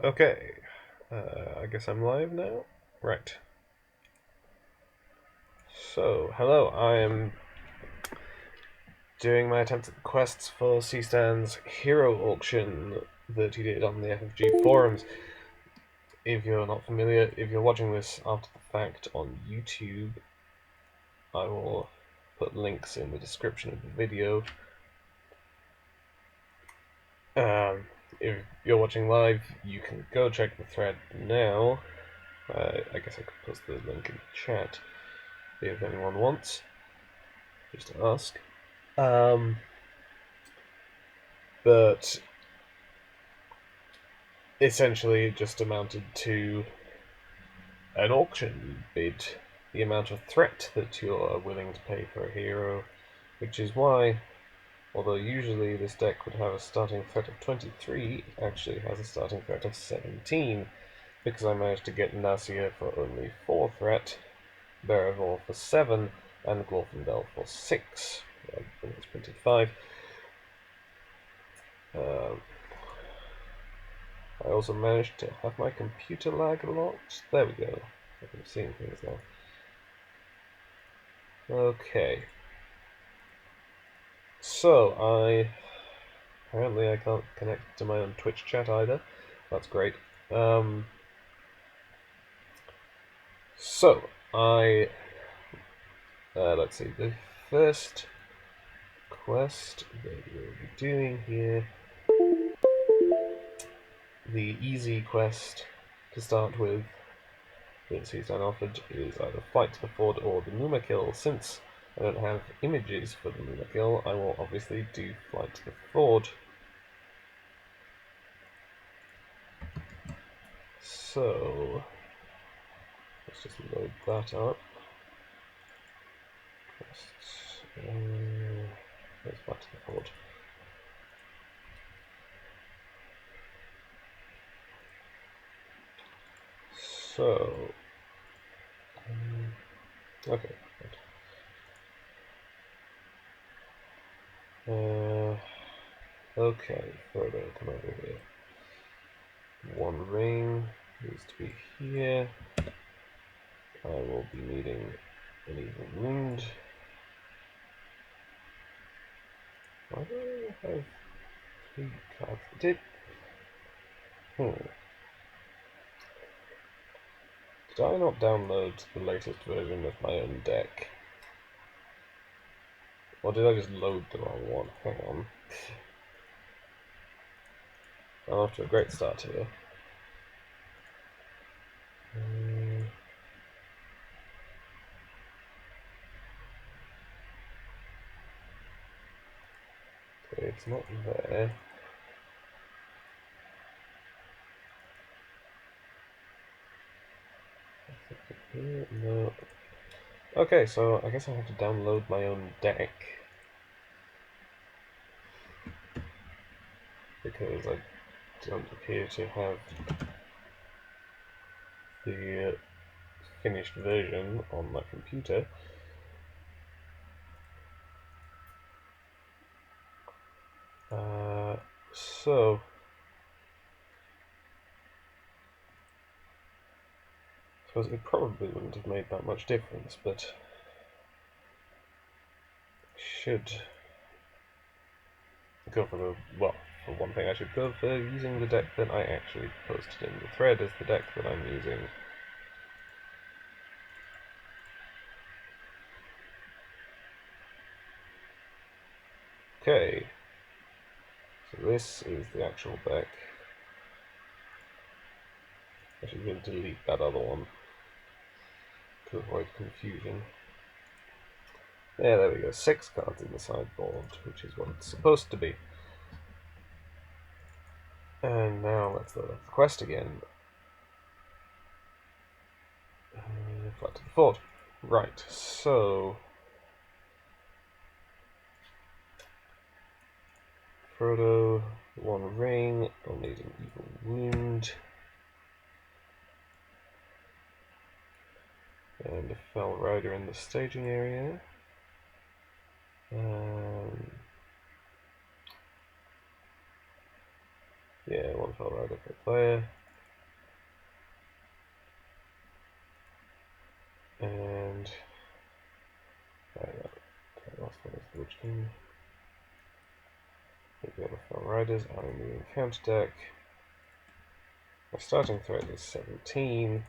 Okay, I guess I'm live now. Right. So, hello, I am doing my attempt at quests for Seastan's hero auction that he did on the FFG forums. If you're not familiar, if you're watching this after the fact on YouTube, I will put links in the description of the video. If you're watching live, you can go check the thread now. I guess I could post the link in the chat if anyone wants, just to ask. But essentially it just amounted to an auction bid, the amount of threat that you're willing to pay for a hero, which is why, although usually this deck would have a starting threat of 23, it actually has a starting threat of 17, because I managed to get Nasia for only 4 threat, Berevor for 7, and Glorfindel for 6. I think it's printed 5. I also managed to have my computer lag a lot. There we go. I'm seeing things now. Okay. So, apparently I can't connect to my own Twitch chat either. That's great. So, let's see, the first quest that we'll be doing here, the easy quest to start with that Seastan offered is either Flight to the Ford or the Mumakil. Since I don't have images for the Mumakil, I will obviously do Flight to the Ford. So, let's just load that up. Let's Flight to the Ford. So, okay. Okay, Frodo, come over here. One ring needs to be here. I will be needing an evil wound. Why do I have 3 cards? Did I not download the latest version of my own deck? Or did I just load the wrong one? Hang on. I'm off to a great start here. Okay, it's not there. No. Okay, so I guess I have to download my own deck. Because I don't appear to have the finished version on my computer. So I suppose it probably wouldn't have made that much difference, but should go for the, well, for one thing I should go for using the deck that I actually posted in the thread as the deck that I'm using. Okay, so this is the actual deck. I should really delete that other one to avoid confusion. Yeah, there we go. 6 cards in the sideboard, which is what it's supposed to be. And now let's load up the quest again. Flight to the Fort. Right, so Frodo, 1 ring, I'll need an evil wound. And a Fell Rider in the staging area. Yeah, 1 Fell Rider per player. Hit the other fell riders out in the encounter deck. My starting threat is 17.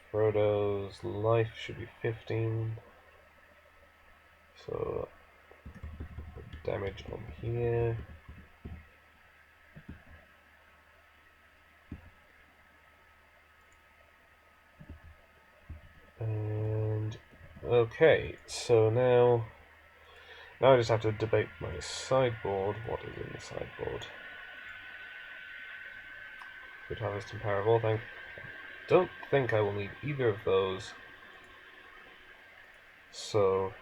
Frodo's life should be 15. So damage on here. And okay, so now I just have to debate my sideboard. What is in the sideboard? Good Harvest and Power of All Thing. Don't think I will need either of those. So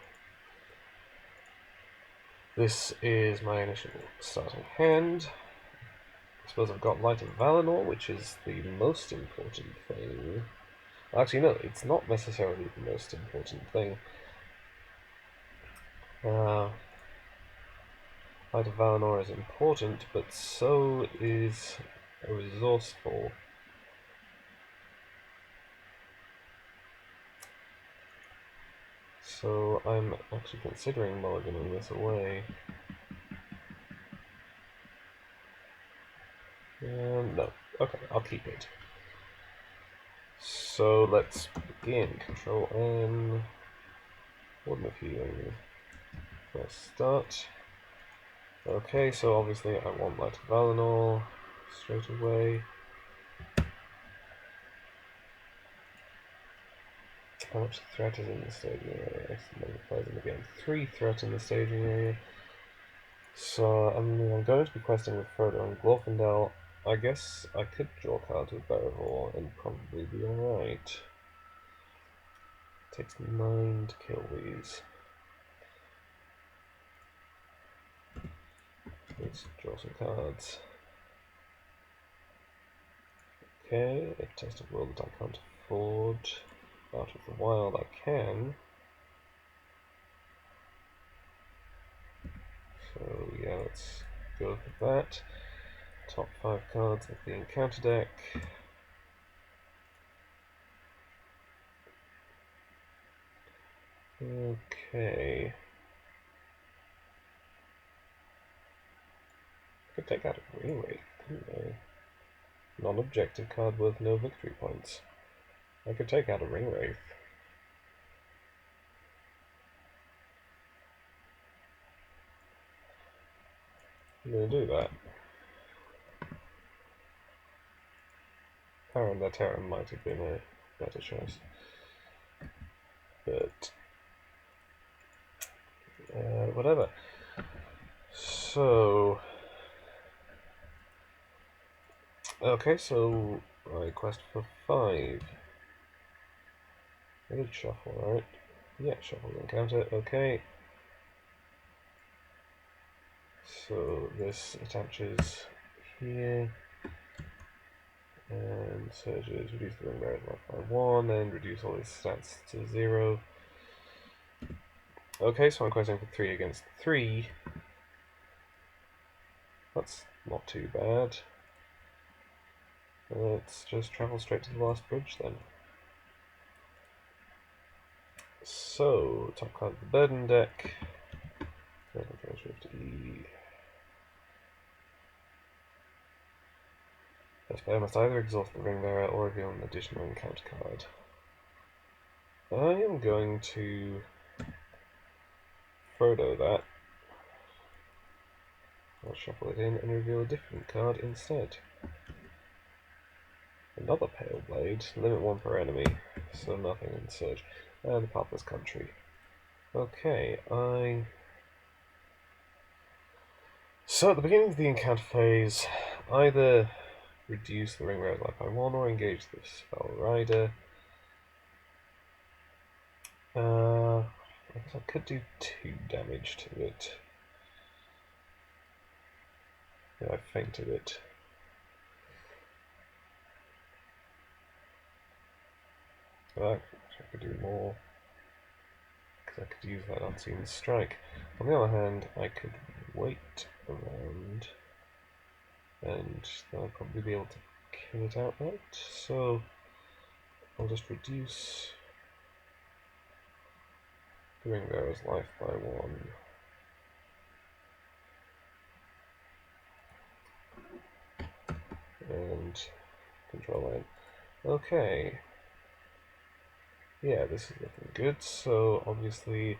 this is my initial starting hand. I suppose I've got Light of Valinor, which is the most important thing. Actually, no, it's not necessarily the most important thing. Light of Valinor is important, but so is a resourceful. So I'm actually considering mulliganing this away. No. Okay, I'll keep it. So let's begin. Control N. One of healing. Press start. Okay, so obviously I want Light of Valinor straight away. How much threat is in the staging area? Multiplies them again. 3 threat in the staging area. So I'm going to be questing with Frodo and Glorfindel. I guess I could draw cards with Barivore and probably be alright. Takes 9 to kill these. Let's draw some cards. Okay, a test of will that I can't afford. Out of the wild I can. So yeah, let's go for that. Top 5 cards of the encounter deck. Okay. I could take out a Ring Wraith, couldn't I? Non-objective card worth no victory points. I could take out a Ring Wraith. I'm going to do that. Power and Terra might have been a better choice. But whatever. So okay, so I quest for 5. I did shuffle, right? Yeah, shuffle encounter, okay. So this attaches here. And surges, reduce the ring barrier life by 1, and reduce all his stats to 0. Okay, so I'm questing for 3 against 3. That's not too bad. Let's just travel straight to the last bridge then. So, top card of the burden deck. This player must either exhaust the ring bearer or reveal an additional encounter card. I am going to Frodo that. I'll shuffle it in and reveal a different card instead. Another Pale Blade, limit 1 per enemy, so nothing in Surge. And the Pathless Country. Okay, So at the beginning of the encounter phase, either reduce the ring bearer's life by 1 or engage the Spell Rider. I guess I could do 2 damage to it. Yeah, I fainted it. I could do more, because I could use that unseen strike. On the other hand, I could wait around, and then I'll probably be able to kill it outright. So I'll just reduce the ring bearer's life by 1. and control lane. Okay. Yeah, this is looking good, so obviously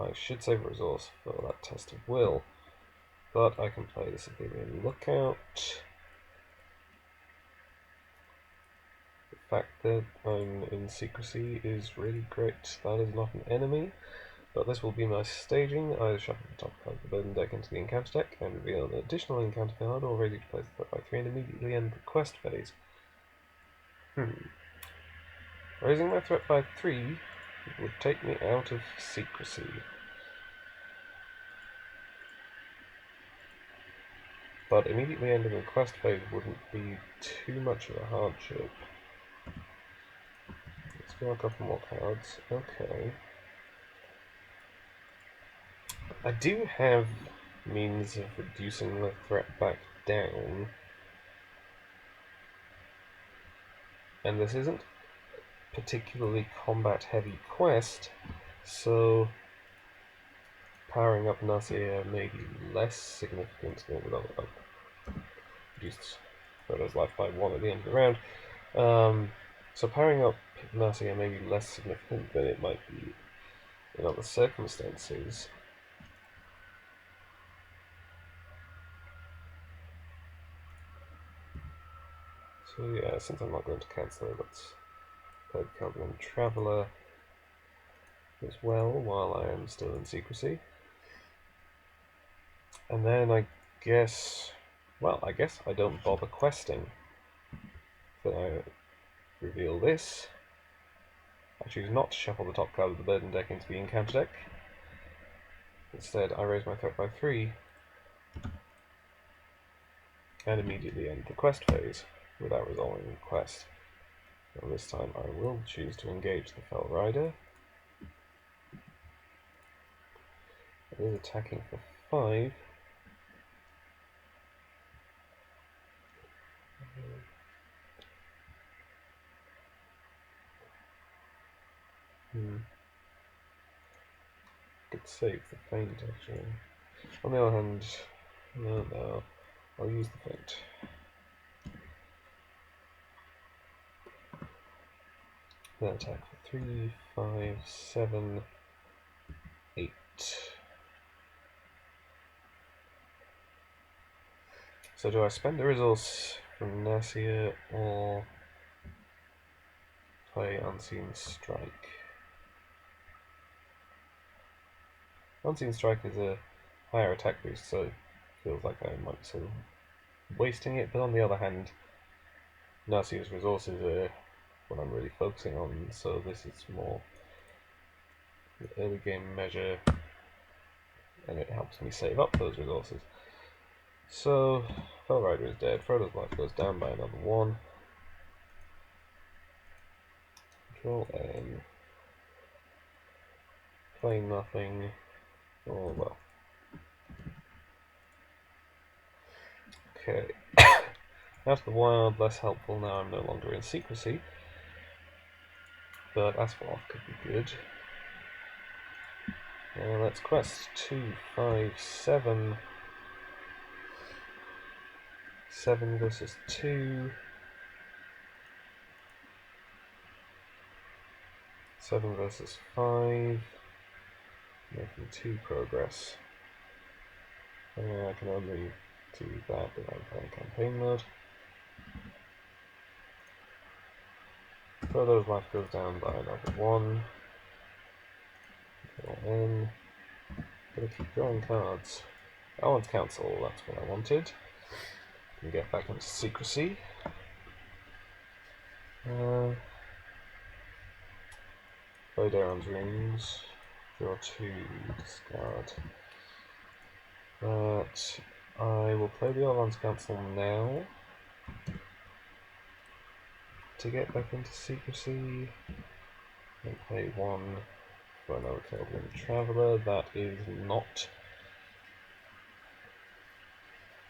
I should save a resource for that test of will, but I can play this Athenian Lookout. The fact that I'm in secrecy is really great. That is not an enemy, but this will be my staging. I shuffle the top card of the burden deck into the encounter deck and reveal an additional encounter card, or ready to place the threat by 3 and immediately end the quest phase. Raising my threat by 3 would take me out of secrecy. But immediately ending the quest phase wouldn't be too much of a hardship. Let's draw a couple more cards. Okay. I do have means of reducing the threat back down. And this isn't particularly combat-heavy quest, so powering up Nasia may be less significant than without reduced Frodo's life by 1 at the end of the round. So powering up Nasia may be less significant than it might be in other circumstances. So yeah, since I'm not going to cancel it, let's play the Calvin Traveller as well while I am still in secrecy. And then I guess I don't bother questing. Then I reveal this. I choose not to shuffle the top card of the burden deck into the encounter deck. Instead, I raise my threat by 3 and immediately end the quest phase without resolving the quest. And this time I will choose to engage the Fell Rider. It is attacking for 5. Could save the feint actually. On the other hand, no, I'll use the feint. Then attack for 3, 5, 7, 8. So do I spend a resource from Nasia or play Unseen Strike? Unseen Strike is a higher attack boost, so it feels like I might be sort of wasting it, but on the other hand, Nasia's resources are what I'm really focusing on, so this is more an early game measure, and it helps me save up those resources. So, Fell Rider is dead, Frodo's life goes down by another 1. Control N. Play nothing. Oh well. Okay. Out of the wild, less helpful now I'm no longer in secrecy. But Asphalth could be good. Let's quest 2, 5, 7. 7 versus 2. 7 versus 5. Making 2 progress. I can only do that without playing campaign mode. Frodo's life goes down by another 1. Go in. Gotta keep drawing cards. I want to cancel, that's what I wanted. And get back into secrecy. Play Daron's Rings. Draw 2, discard. But I will play the Orlan's Council now to get back into secrecy. And play 1 for another Kelvin Traveller. That is not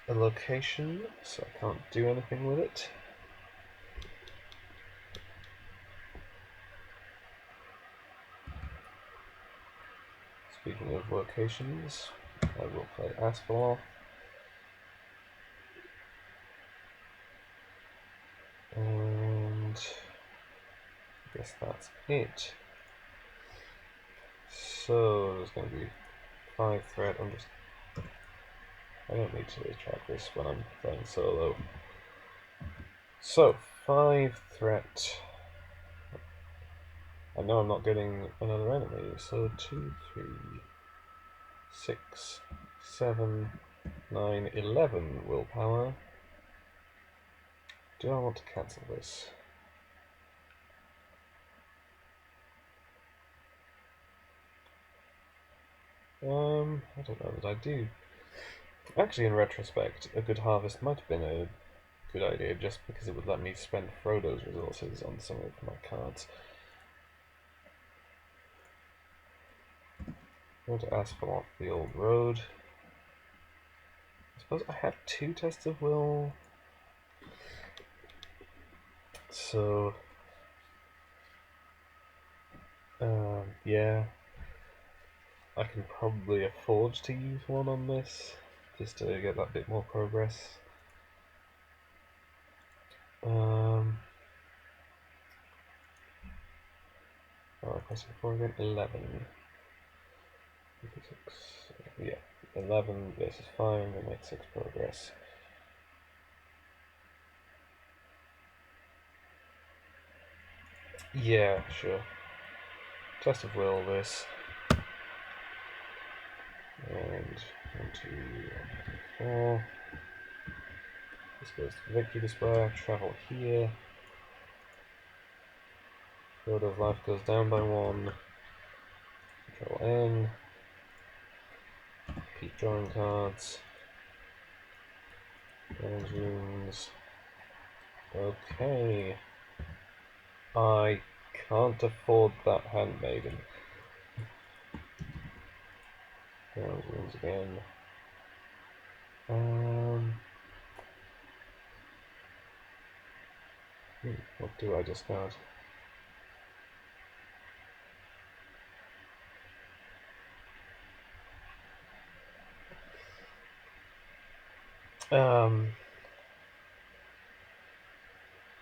a location, so I can't do anything with it. Speaking of locations, I will play Asphalth. And I guess that's it. So there's going to be 5 threat. I don't need to track this when I'm playing solo. So 5 threat. I know I'm not getting another enemy. So 2, 3, 6, 7, 9, 11 willpower. Do I want to cancel this? I don't know that I do. Actually, in retrospect, a good harvest might have been a good idea just because it would let me spend Frodo's resources on some of my cards. I want to ask for the old road. I suppose I have 2 tests of will. So, yeah. I can probably afford to use one on this, just to get that bit more progress. Pressing 4 again, 11. 56, yeah, 11, this is fine, we make 6 progress. Yeah, sure. Test of will, this. And 1, 2, 4. This goes to Victory Despair, travel here. Field of life goes down by 1. Control N. Keep drawing cards. Orange runes. Okay. I can't afford that handmaiden. Orange runes again. What do I discard?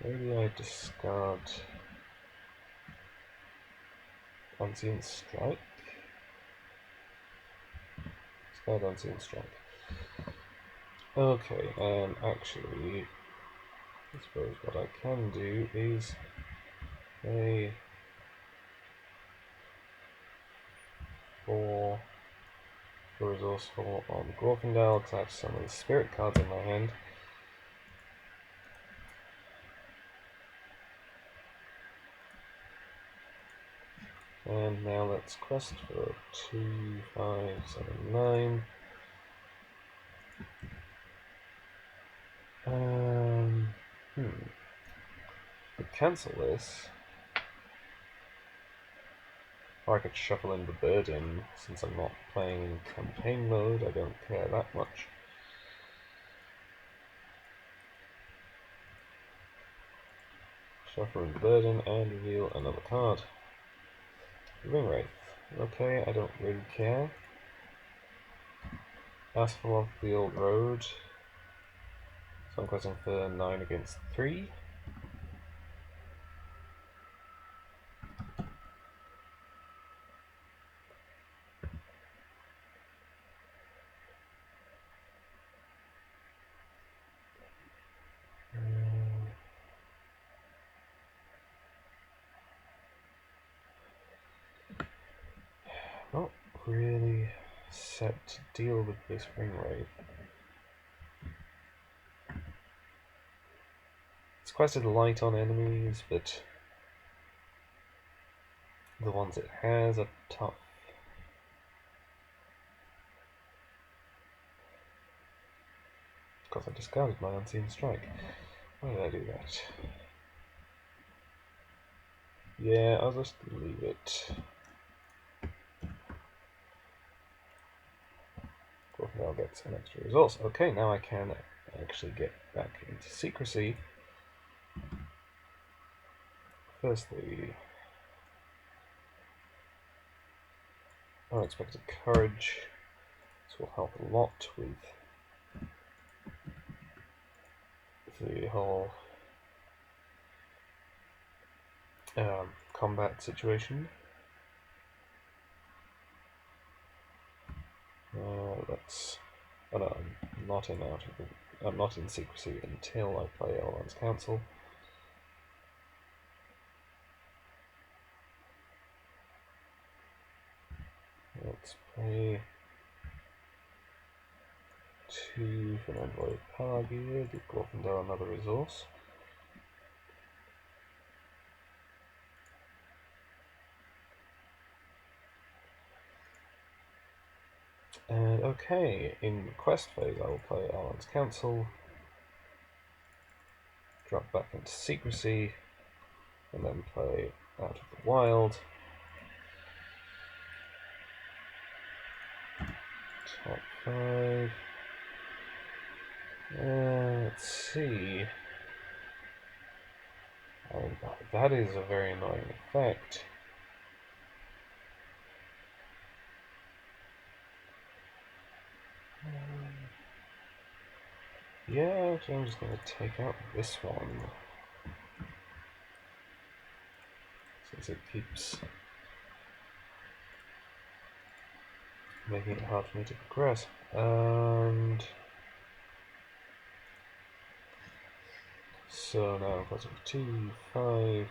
Maybe I discard Unseen Strike? Discard Unseen Strike. Okay, actually, I suppose what I can do is a 4 resourceful on Glorfindel, because I have some of the spirit cards in my hand. And now let's quest for 2, 5, 7, 9. Cancel this. Or I could shuffle in the burden, since I'm not playing in campaign mode, I don't care that much. Shuffle in the burden and reveal another card. Ring Wraith. Okay, I don't really care. Asphalt of the Old Road. So I'm questing for 9 against 3. Not really set to deal with this Ring Wraith. It's quested light on enemies, but the ones it has are tough. Because I discarded my Unseen Strike. Why did I do that? Yeah, I'll just leave it. Glorfindel gets an extra resource. Okay, now I can actually get back into secrecy. Firstly, unexpected courage. This will help a lot with the whole combat situation. Let's. Oh no, I'm not in I'm not in secrecy until I play Elrond's Council. Let's play 2 for an Envoy of Pargear, give Glorfindel another resource. And okay, in quest phase I will play Elrond's Council, drop back into secrecy, and then play Out of the Wild. Top 5. Let's see. Oh, that is a very annoying effect. Yeah, so I'm just going to take out this one, since it keeps making it hard for me to progress. And so now I've got 2, 5,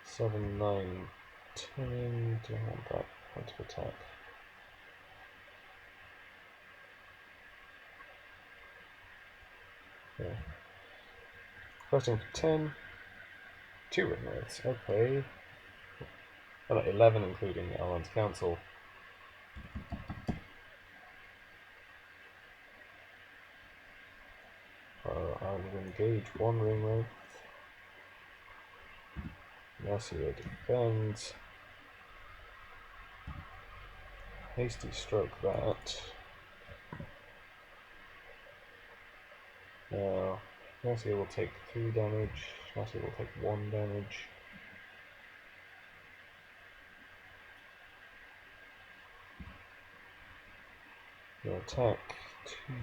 7, 9, 10. Do I want that point of attack? Yeah. Questing for 10. 2 ring wraiths, okay. Oh, no, 11 including Elrond's Council. I will engage 1 ring wraith. Mercia defends. Hasty stroke that. Now, Mercia will take 3 damage. Mercia will take 1 damage. Your attack 2,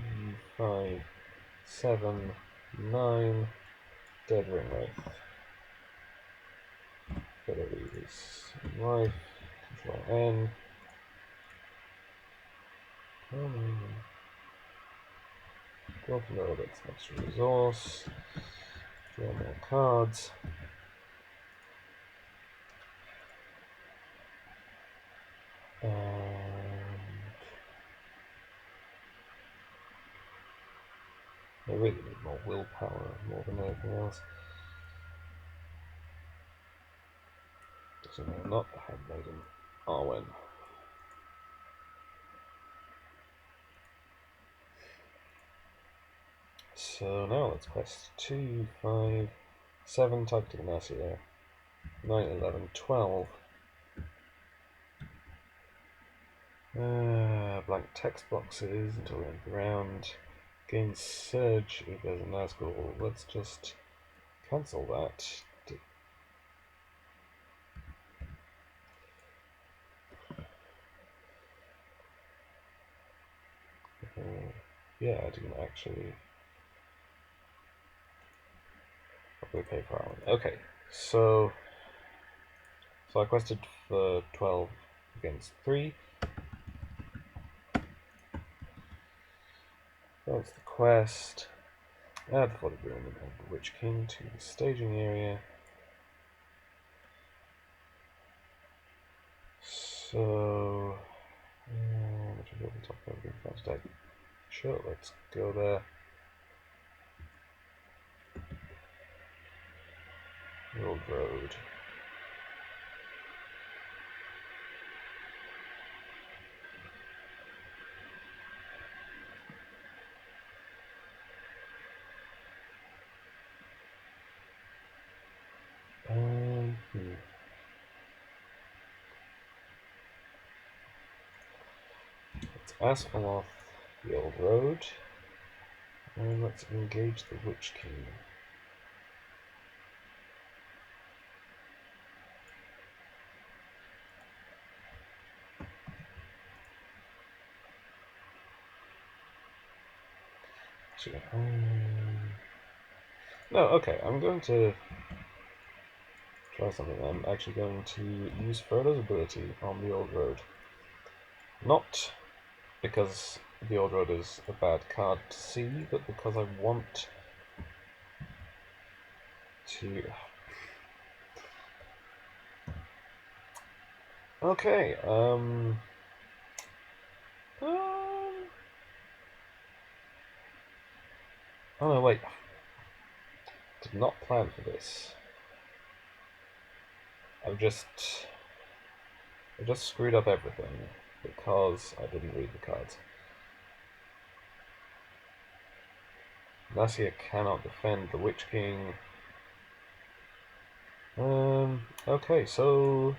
5, 7, 9. Dead ring wraith. Gotta leave his life. Control N. Glorfindel gets an extra resource. Draw more cards. I really need more willpower more than anything else. So no, not the Handmaiden. Arwen. So now let's quest 2, 5, 7, type to the Mercia. 9, 11, 12. Blank text boxes until the end of the round. Gain Surge if there's a Nazgul. Let's just cancel that. Yeah, I didn't actually probably pay for Arwen. Okay, so I quested for 12 against 3. That's the quest. Add the Fodder Room of the Witch King to the staging area. So, which is the top of the first deck. Sure, let's go there. Old Road. Let's Asphalloth the Old Road. And let's engage the Witch King. Actually, no, okay, I'm going to try try something. I'm actually going to use Frodo's ability on the Old Road. Not because the Old Road is a bad card to see, but because I want to... Okay, oh no, wait. Did not plan for this. I just screwed up everything because I didn't read the cards. Nasia cannot defend the Witch King. Okay, so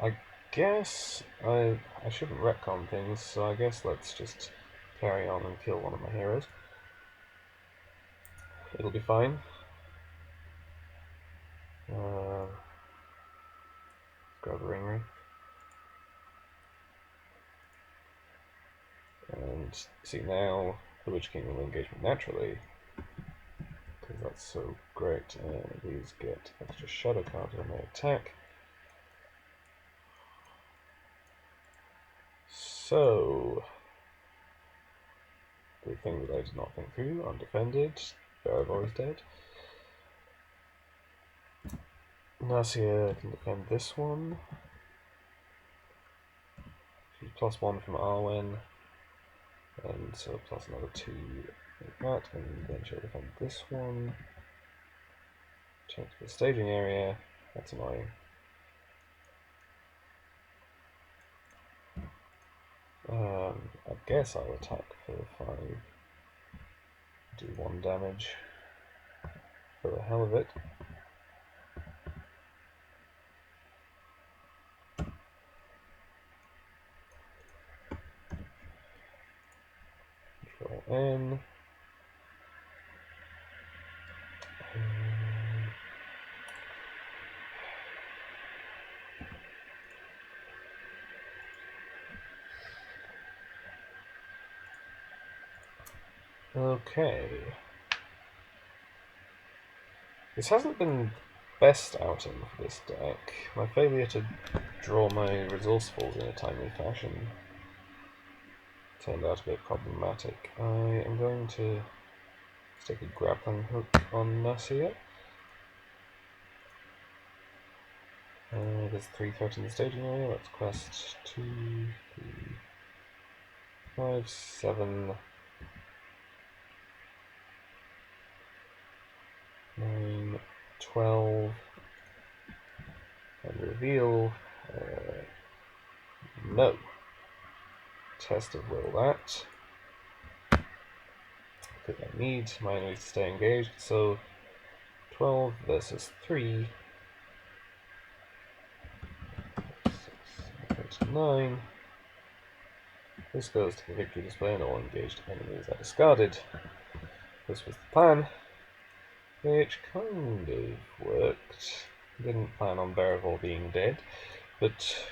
I guess I shouldn't retcon things, so I guess let's just carry on and kill one of my heroes. It'll be fine. Grab a ring ring. And see, now the Witch King will engage me naturally, because that's so great. And these get extra shadow cards when they attack. So, the thing that I did not think through, undefended, Barivor is dead. Nasia can defend this one. She's +1 from Arwen, and so plus another 2 like that, and then she'll defend this one. Check the staging area, that's annoying. I guess I'll attack for 5, do 1 damage for the hell of it. Control N. Okay. This hasn't been best outing for this deck. My failure to draw my resourcefuls in a timely fashion turned out a bit problematic. I am going to stick a grappling hook on Nasia. There's 3 threats in the staging area. Let's quest 2, 3, 5, 7, 9, 12, and reveal. No. Test of will that. Because I need my enemies to stay engaged, so 12 versus 3. 6, 9. This goes to the victory display and all engaged enemies are discarded. This was the plan, which kind of worked. Didn't plan on Barivor being dead, but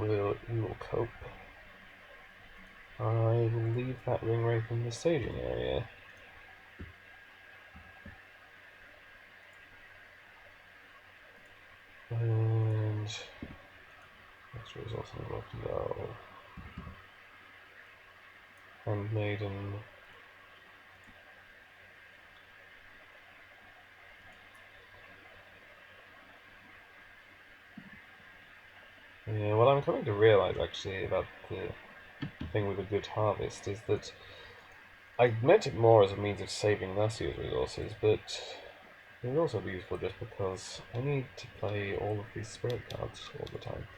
we will cope. I will leave that ring wraith in the staging area. And extra resource unlocked. No. Handmaiden. Yeah, what I'm coming to realise actually about the thing with a good harvest is that I meant it more as a means of saving Nasia's resources, but it would also be useful just because I need to play all of these spirit cards all the time.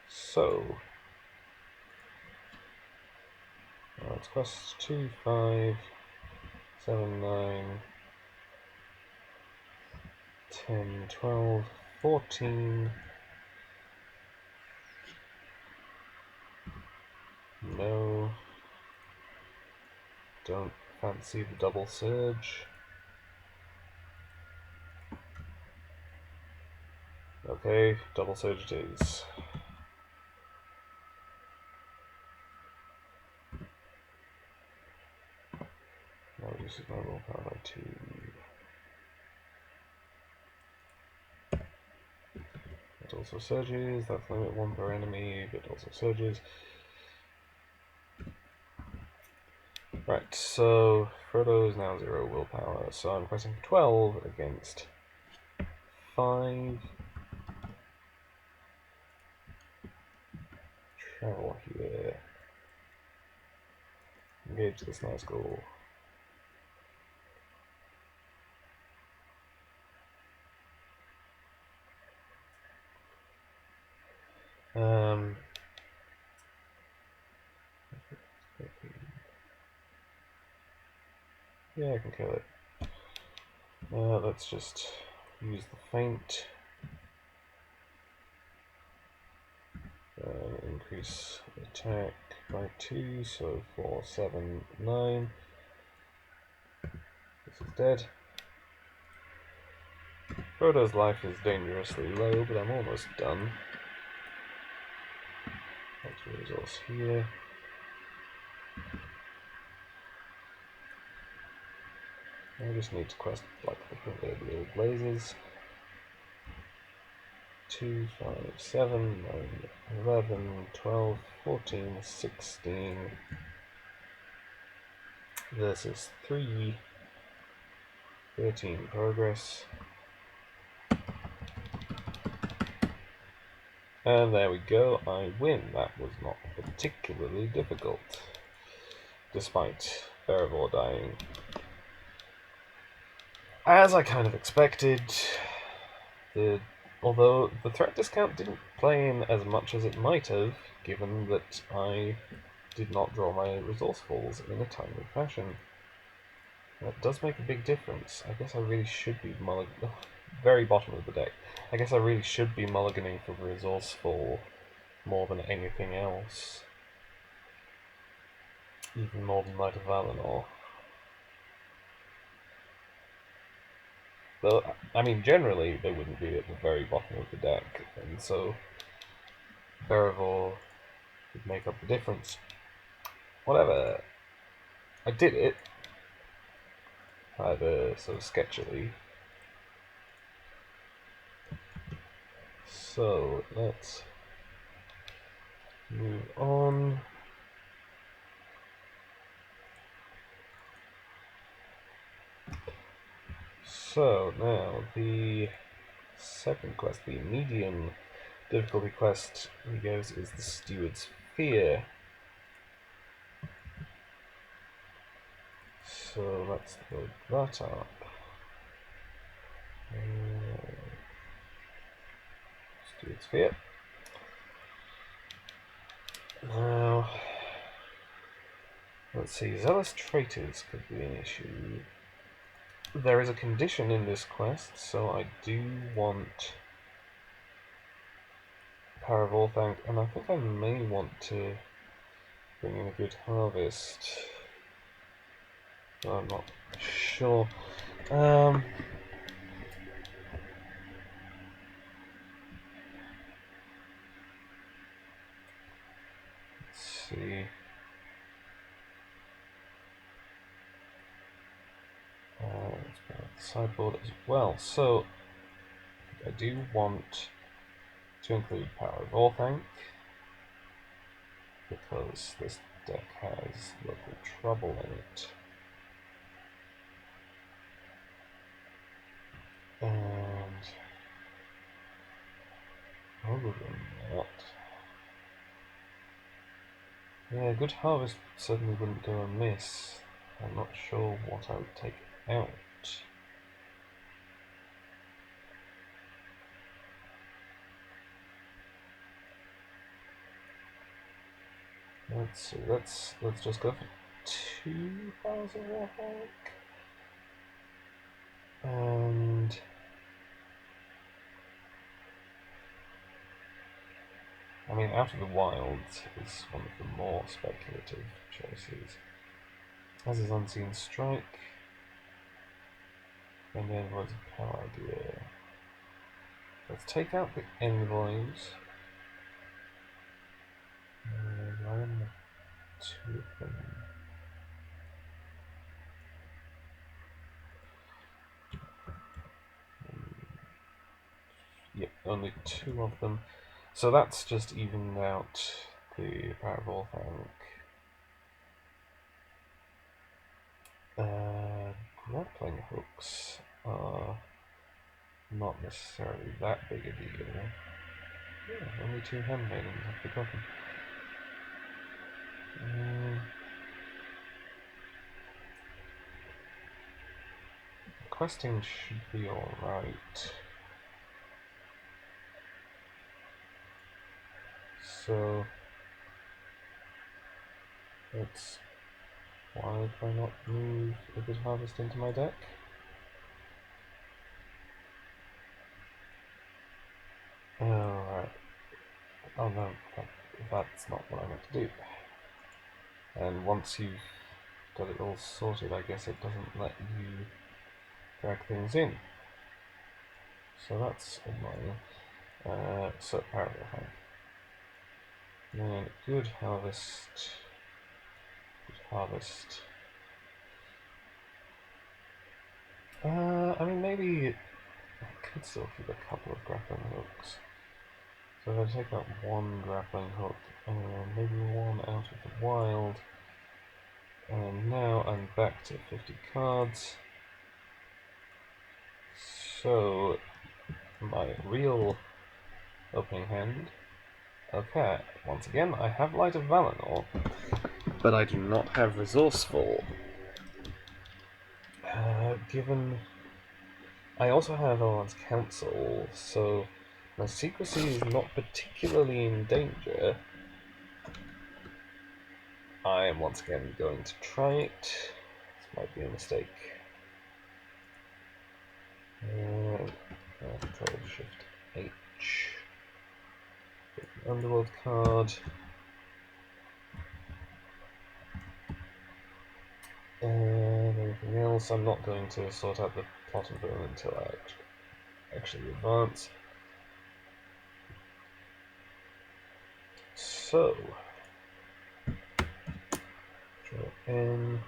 So let's quest 2, 5, 7, 9, 10, 12, 14. No. Don't fancy the double surge. Okay, double surge it is. reduces my willpower by 2. It also surges, that's limit 1 per enemy, but also surges. Right, so Frodo is now 0 willpower, so I'm pressing 12 against 5. Travel here. Engage this Nazgul. Yeah, I can kill it. Let's just use the feint. Increase attack by 2, so 4, 7, 9. This is dead. Frodo's life is dangerously low, but I'm almost done. Let's resource here. I just need to quest like the proverbial blazes. 2, 5, 7, 9, 11, 12, 14, 16 versus 3, 13 progress. And there we go, I win. That was not particularly difficult, despite Erebor dying. As I kind of expected, although the threat discount didn't play in as much as it might have, given that I did not draw my resourcefuls in a timely fashion. That does make a big difference. I guess I really should be very bottom of the deck. I guess I really should be mulliganing for resourceful more than anything else. Even more than Knight of Valinor. Though, I mean, generally they wouldn't be at the very bottom of the deck, and so Erebor would make up the difference. Whatever. I did it. Either sort of sketchily. So, let's move on. So, now the second quest, the medium difficulty quest he goes is the Steward's Fear. So let's load that up. Steward's Fear. Now, let's see, Zealous Traitors could be an issue. There is a condition in this quest, so I do want Power of All Thank, and I think I may want to bring in a Good Harvest. I'm not sure. Let's see. Let's go with the sideboard as well. So I do want to include Power of All Thank, because this deck has local trouble in it. And other than that, yeah, Good Harvest certainly wouldn't go amiss. I'm not sure what I would take out. Let's see, let's just go for 2,000 Warhawk. And I mean, Out of the Wilds is one of the more speculative choices. As is Unseen Strike, and then Words of Power idea. Let's take out the Envoys. Run two of them. only 2 of them. So that's just evened out the Powerball Fang. Grappling hooks are not necessarily that big a deal. Yeah, only 2 handmaidens, I've forgotten. Questing should be alright. So let's... Why did I not move a good harvest into my deck? Alright. Oh no, that's not what I meant to do. And once you've got it all sorted, I guess it doesn't let you drag things in. So that's annoying. So paragraph. And good harvest. Good harvest. I mean, maybe I could still keep a couple of grappling hooks. So if I take out 1 grappling hook and maybe 1 out of the wild, and now I'm back to 50 cards. So my real opening hand. Okay, once again I have Light of Valinor, but I do not have Resourceful. Given I also have Elrond's Council, so my secrecy is not particularly in danger. I am once again going to try it. This might be a mistake. Control Shift H. Get the Underworld card. And anything else, I'm not going to sort out the plot and boom until I actually advance. So, draw in.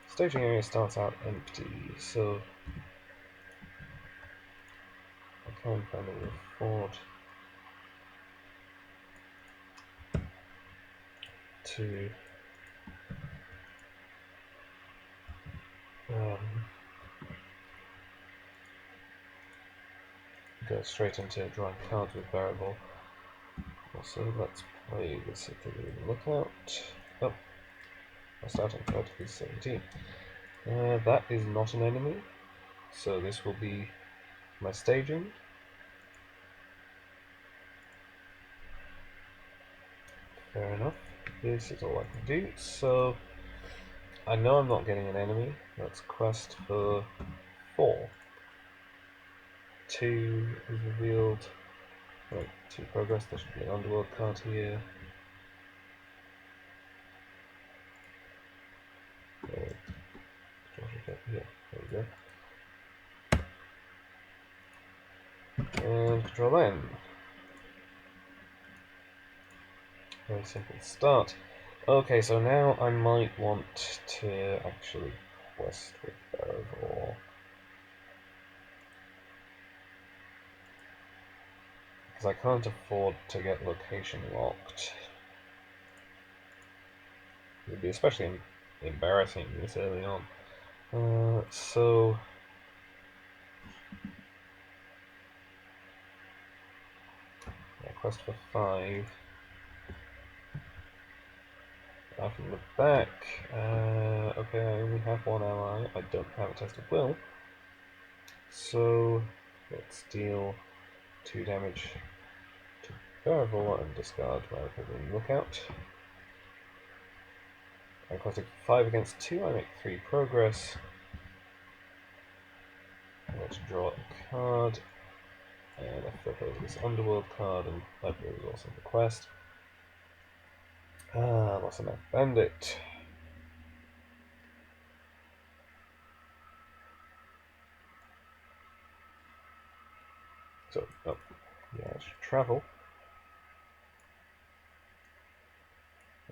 Staging area starts out empty, so I can finally afford to go straight into drawing cards with Bearable. Also, let's play this at the lookout. Oh, my starting card is 17. That is not an enemy, so this will be my staging. Fair enough. This is all I can do. So I know I'm not getting an enemy. Let's quest for 4. 2 is revealed. Right, 2 progress. There should be an Underworld card here. Yeah, there we go. And Control N. Very simple start. Okay, so now I might want to actually quest with Bearable. Because I can't afford to get location locked. It would be especially embarrassing this early on. So yeah, quest for 5. From the back. Okay, I only have 1 ally. I don't have a test of will. So let's deal 2 damage to Bearable and discard my Open Lookout. I'm questing 5 against 2, I make 3 progress. Let's draw a card. And I flip over this Underworld card, and that was also the quest. What's enough? Bandit. So, oh, yeah, I should travel.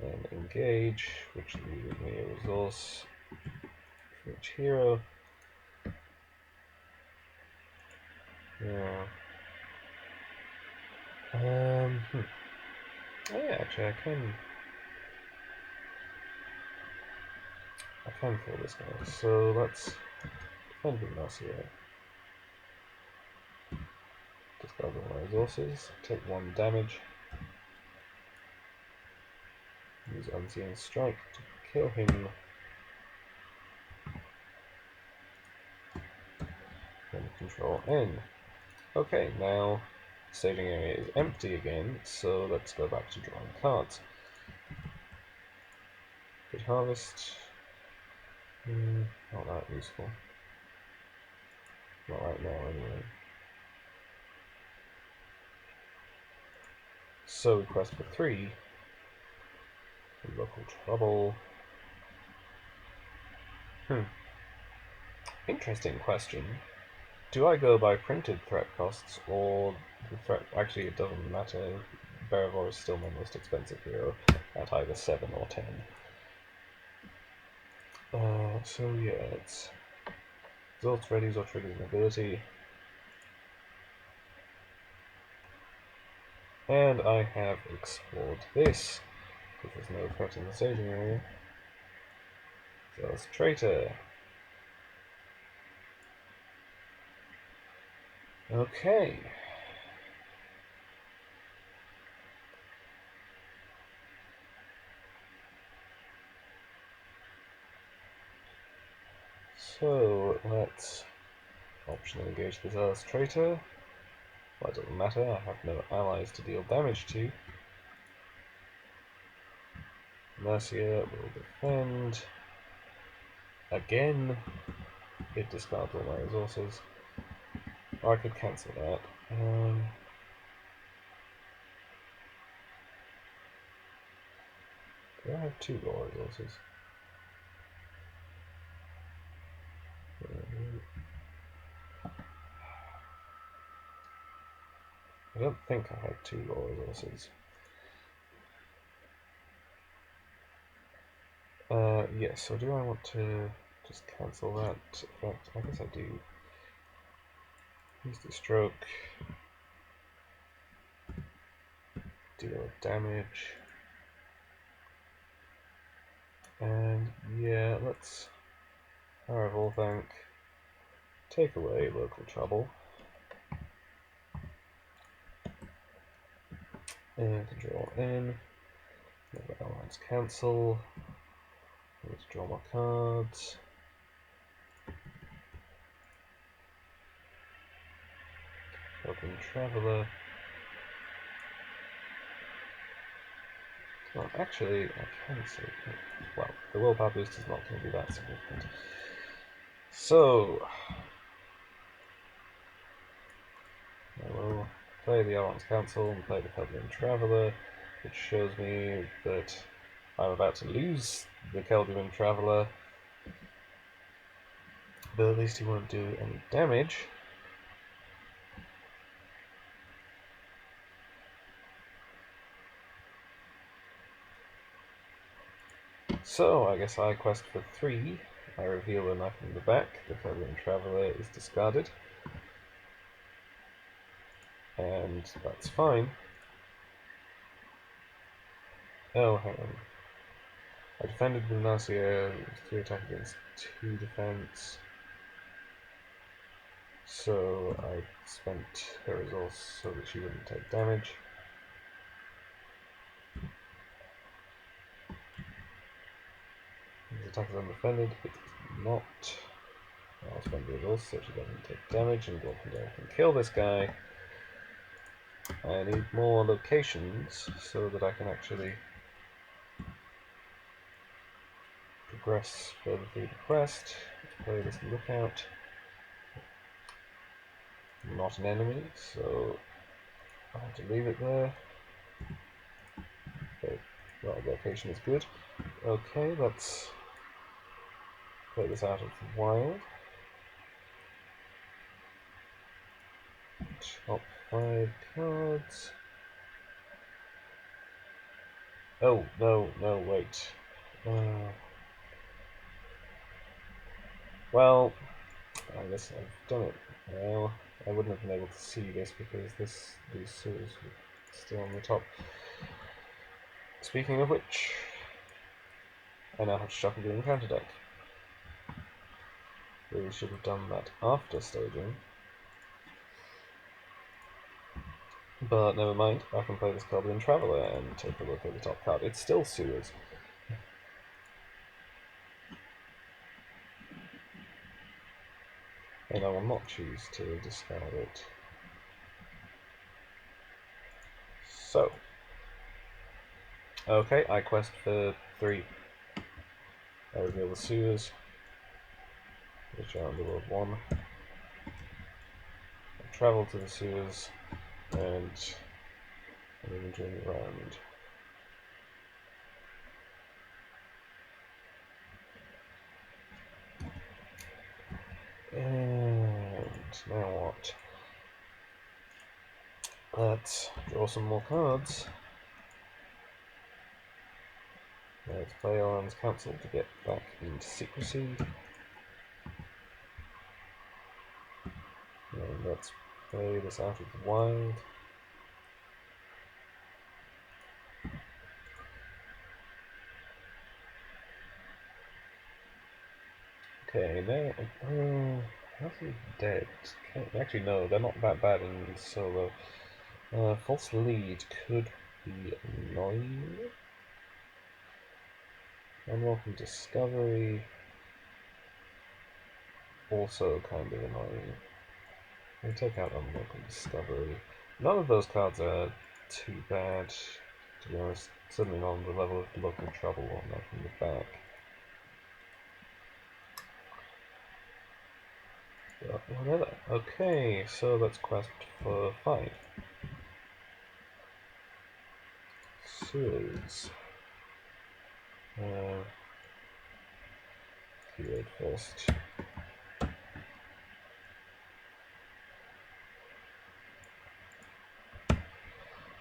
And engage, which leaves me a resource for each hero. Yeah. Oh yeah, actually, I can kill this guy. So let's defend with Mercier. Discard all my resources. Take 1 damage. Use Unseen Strike to kill him. Then Control N. Okay, now the staging area is empty again, so let's go back to drawing cards. Good Harvest. Not that useful. Not right now, anyway. So, request for 3. Local trouble. Interesting question. Do I go by printed threat costs, or the threat... Actually, it doesn't matter. Beravor is still my most expensive hero, at either 7 or 10. So yeah, it's... Results readies or triggers an ability. And I have explored this, because there's no threat in the staging area. So it's Traitor. Okay. So let's optionally engage this as Traitor. Well, it doesn't matter, I have no allies to deal damage to. Mercia will defend. Again, it discards all my resources. Or I could cancel that. Do I have 2 raw resources? I don't think I had 2 raw resources. Yes, so do I want to just cancel that effect? I guess I do. Use the stroke. Deal damage. And yeah, let's All Thank. Take away local trouble. And Control N. Never alliance cancel. Let's draw more cards. Open Traveller. Well, actually, I can say. Well, the willpower boost is not going to be that significant. So, I will play the Alliance Council and play the Keldian Traveller, which shows me that I'm about to lose the Keldian Traveller, but at least he won't do any damage. So, I guess I quest for 3. I reveal a knife in the back, the Keldian Traveller is discarded. And that's fine. Oh, hang on. I defended with Narcia, 3 attack against 2 defense. So I spent her resource so that she wouldn't take damage. His attack is undefended, it is not. I'll spend the resource so she doesn't take damage and go up and down and kill this guy. I need more locations so that I can actually progress further through the quest. Play this lookout. Not an enemy, so I have to leave it there. Okay, well, location is good. Okay, let's play this out of the wild. Top 5 cards. Oh, no, wait. Well, I guess I've done it now. I wouldn't have been able to see this because these series still on the top. Speaking of which, I now have to shuffle the encounter deck. Really should have done that after staging. But never mind, I can play this Goblin Traveller and take a look at the top card. It's still Sewers. And I will not choose to discard it. So, okay, I quest for 3. I reveal the Sewers, which are Underworld 1. I travel to the Sewers, and I'm entering the round. And now what? Let's draw some more cards. Let's play Alan's Council to get back into secrecy. And let's play this out of the wild. Okay, now, how's he dead? Actually, no, they're not that bad in solo. False lead could be annoying. Unwelcome discovery, also kind of annoying. I take out unwelcome discovery. None of those cards are too bad, to be honest. Certainly not on the level of local trouble or that from the back. But whatever. Okay, so let's quest for 5. Sewers. Keyword first.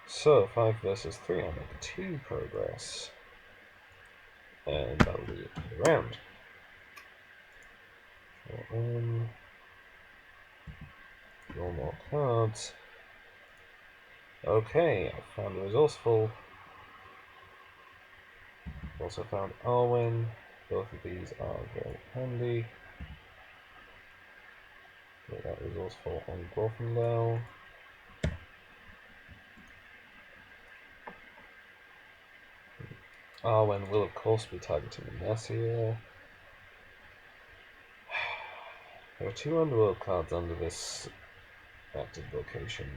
So 5 versus 3, I make 2 progress. And that'll be the round. Draw more cards. Okay, I found Resourceful. Also found Arwen. Both of these are very handy. Get that Resourceful on Glorfindel. Arwen will of course be targeting Mercia. There are 2 Underworld cards under this active location.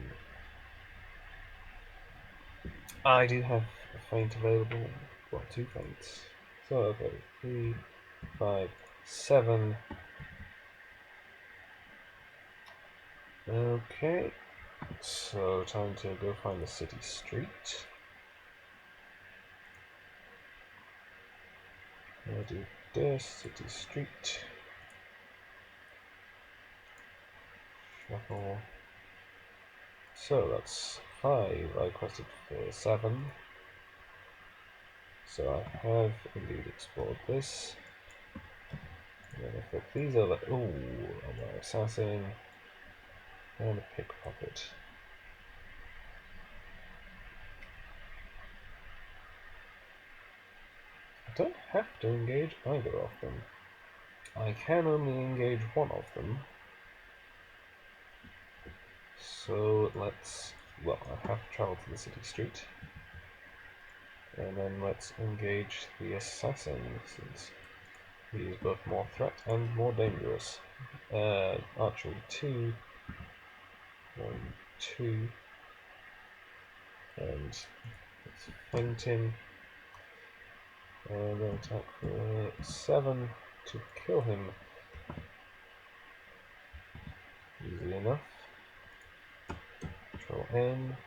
I do have a feint available. Well, 2 feints. So okay, 3, 5, 7. Okay, so time to go find the city street. I'll do this, city street. Shuffle. So that's 5. I quested for 7. So I have indeed explored this. And then I flip these over. Ooh, an assassin and a pickpocket. I don't have to engage either of them. I can only engage one of them. So let's, well, I have to travel to the city street. And then let's engage the assassin, since he is both more threat and more dangerous. Archery 2, 1, 2, and let's feint him. And then attack for 7 to kill him. Easy enough. Control N.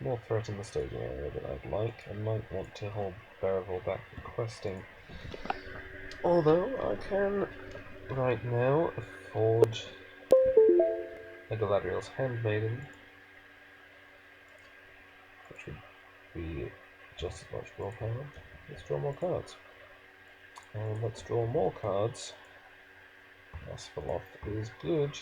More threat in the staging area than I'd like. I might want to hold Bearable back for questing. Although I can right now afford a Galadriel's Handmaiden, which would be just as much willpower. Let's draw more cards. And let's draw more cards. Asphalot is good.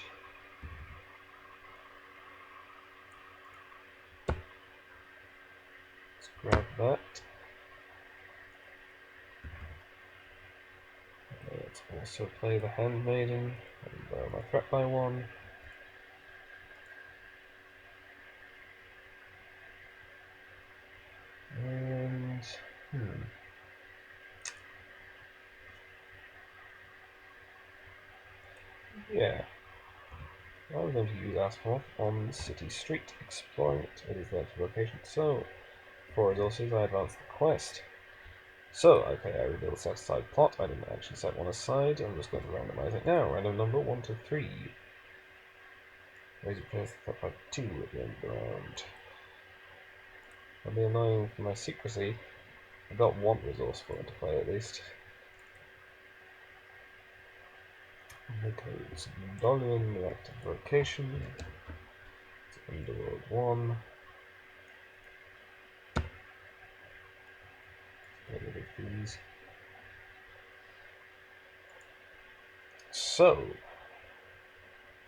Let's grab that. Let's also play the Handmaiden and lower my threat by 1. And yeah, I'm going to use Asphalth on the city street, exploring it. It is there for location. So, for resources, I advance the quest. So, okay, I reveal the set aside plot. I didn't actually set one aside. I'm just going to randomize it now. Random number 1 to 3. Raise your place by 2 at the end of the round. That'll be annoying for my secrecy. I got one resource for it to play at least. Okay, it's Dolian, reactive vocation. It's Underworld 1. Get rid of these. So,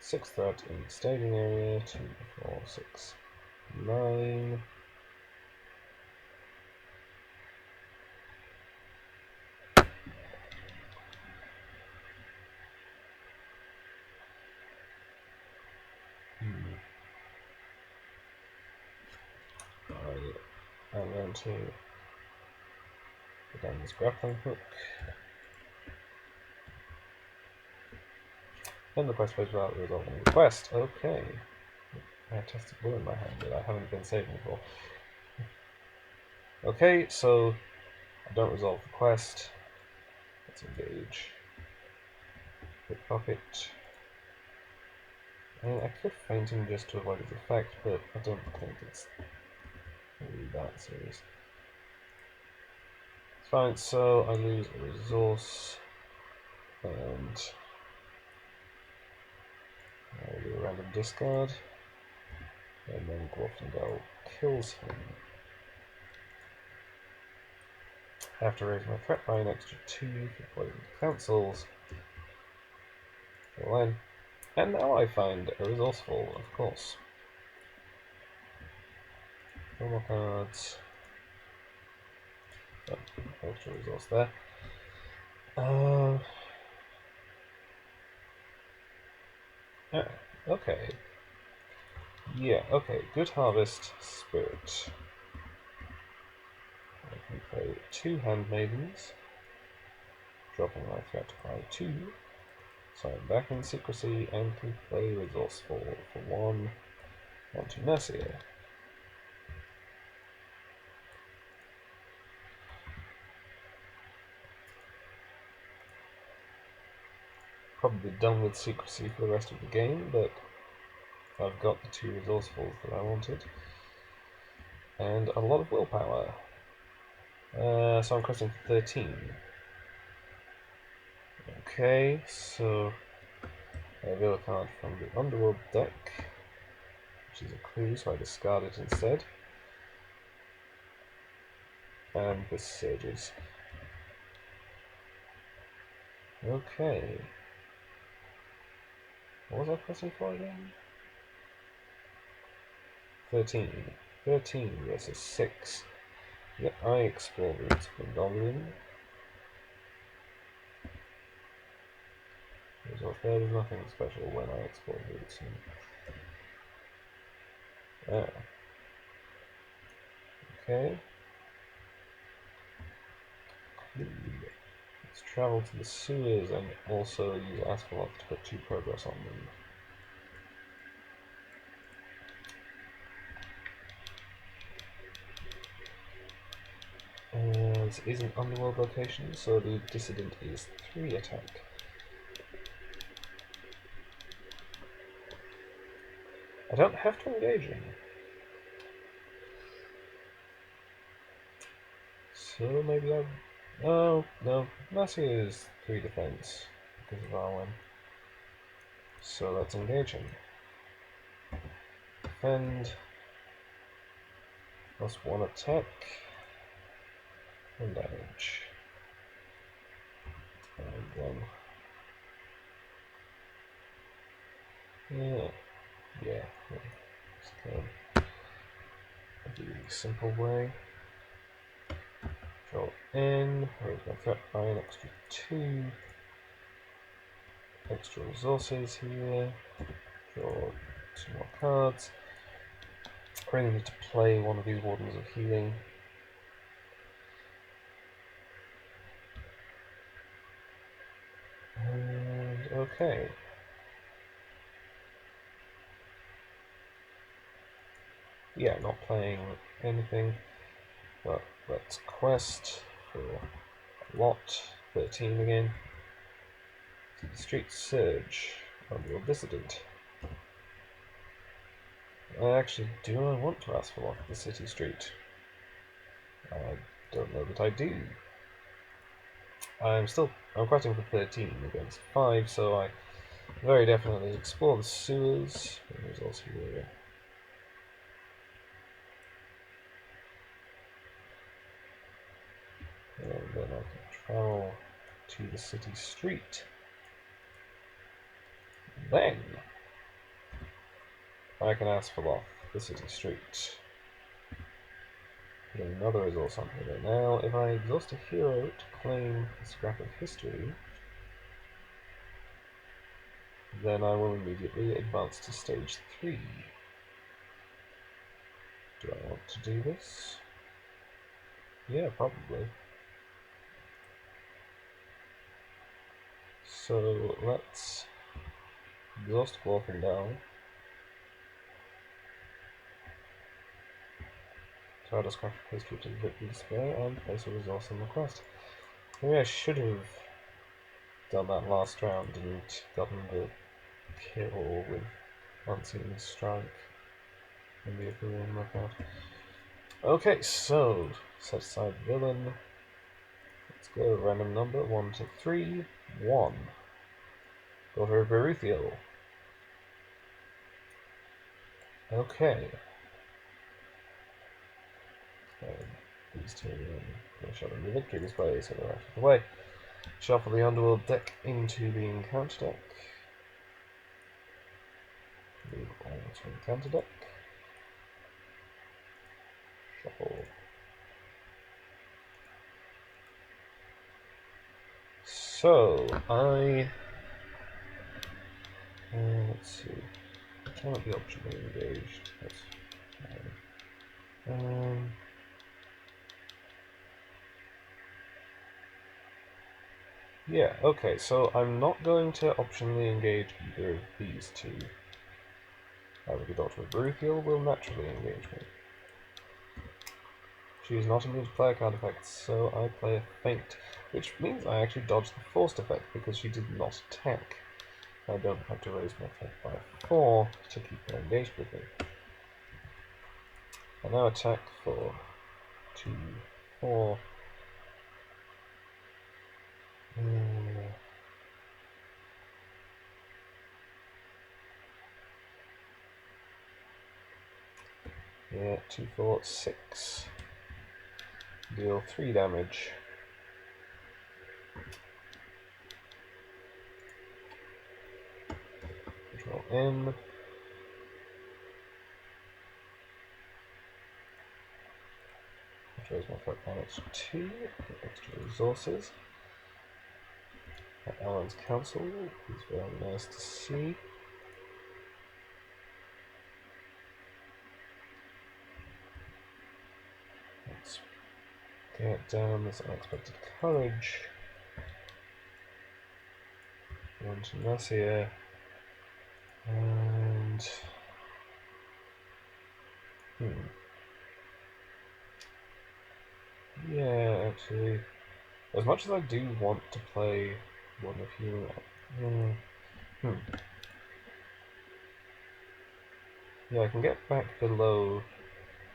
6 threat in the staging area, 2, 4, 6, 9. I'm going to put down this grappling hook. And the quest page without resolving the quest. Okay. I have tested blue in my hand that I haven't been saving for. Okay, so I don't resolve the quest. Let's engage. Pickpocket. I mean, I could feint him just to avoid his effect, but I don't think it's really that serious. Fine, so I lose a resource, and I'll do a random discard, and then Glorfindel kills him. I have to raise my threat by an extra 2 for poison cancels. And now I find a resourceful, of course. No more cards. Oh, extra resource there. Okay. Yeah, okay. Good Harvest Spirit. I can play 2 Handmaidens, dropping my threat by 2. So I'm back in secrecy and can play Resourceful for 1 onto Mercia. Probably done with secrecy for the rest of the game, but I've got the 2 Resourcefuls that I wanted. And a lot of willpower. So I'm questing 13. Okay, so I reveal a card from the Underworld deck, which is a clue, so I discard it instead. And this surges. Okay. What was I pressing for again? 13. 13 versus 6. Yep, I explore routes for Goblin. There's nothing special when I explore routes. Okay. Let's travel to the sewers and also use Asphalth to put 2 progress on them. This is an underworld location, so the dissident is 3 attack. I don't have to engage him. So maybe I... Oh, no. Mercy is 3 defense because of Arwen. So let's engage him. Defend. Plus 1 attack. 1 damage. And then... Yeah. Just go the simple way. Draw in, raise my threat by an extra 2. Extra resources here. Draw 2 more cards. I really need to play one of these Wardens of Healing. And okay. Yeah, not playing anything, but let's quest for a lot. 13 again. Street Surge, Unreal Dissident. Actually, do I want to ask for one the City Street? I don't know that I do. I'm questing for 13 against 5, so I very definitely explore the sewers. There's also here. And then I can travel to the city street. Then I can ask for off the city street. Put another resource on here. Now, if I exhaust a hero to claim a scrap of history, then I will immediately advance to stage 3. Do I want to do this? Yeah, probably. So let's exhaust walking down. Try to scrap of history to the victory display and place a resource on the quest. Maybe I should have done that last round and gotten the kill with Unseen Strike and the Ethereum Knockout. Okay, so set aside villain. Let's go random number 1 to 3. 1. Daughter of Beruthiel. Okay. These two finish up in the victory display, so they're out of the way. Shuffle the Underworld deck into the encounter deck. Move all to encounter deck. Shuffle. So, let's see. Cannot be optionally engaged. That's fine. Yeah, okay, so I'm not going to optionally engage either of these two. However, the Daughter of Beruthiel will naturally engage me. She is not immune to player card effects, so I play a Feint, which means I actually dodge the Forced effect because she did not attack. I don't have to raise my threat by 4 to keep her engaged with me. I now attack for 2, 4. Yeah, 2, 4, 6. Deal 3 damage. Control M. Raise my threat by an extra 2. Get extra resources. At Alan's Council is very nice to see. Let's get down this unexpected courage. Go into Nasir. And yeah, actually, as much as I do want to play one of you, yeah, I can get back below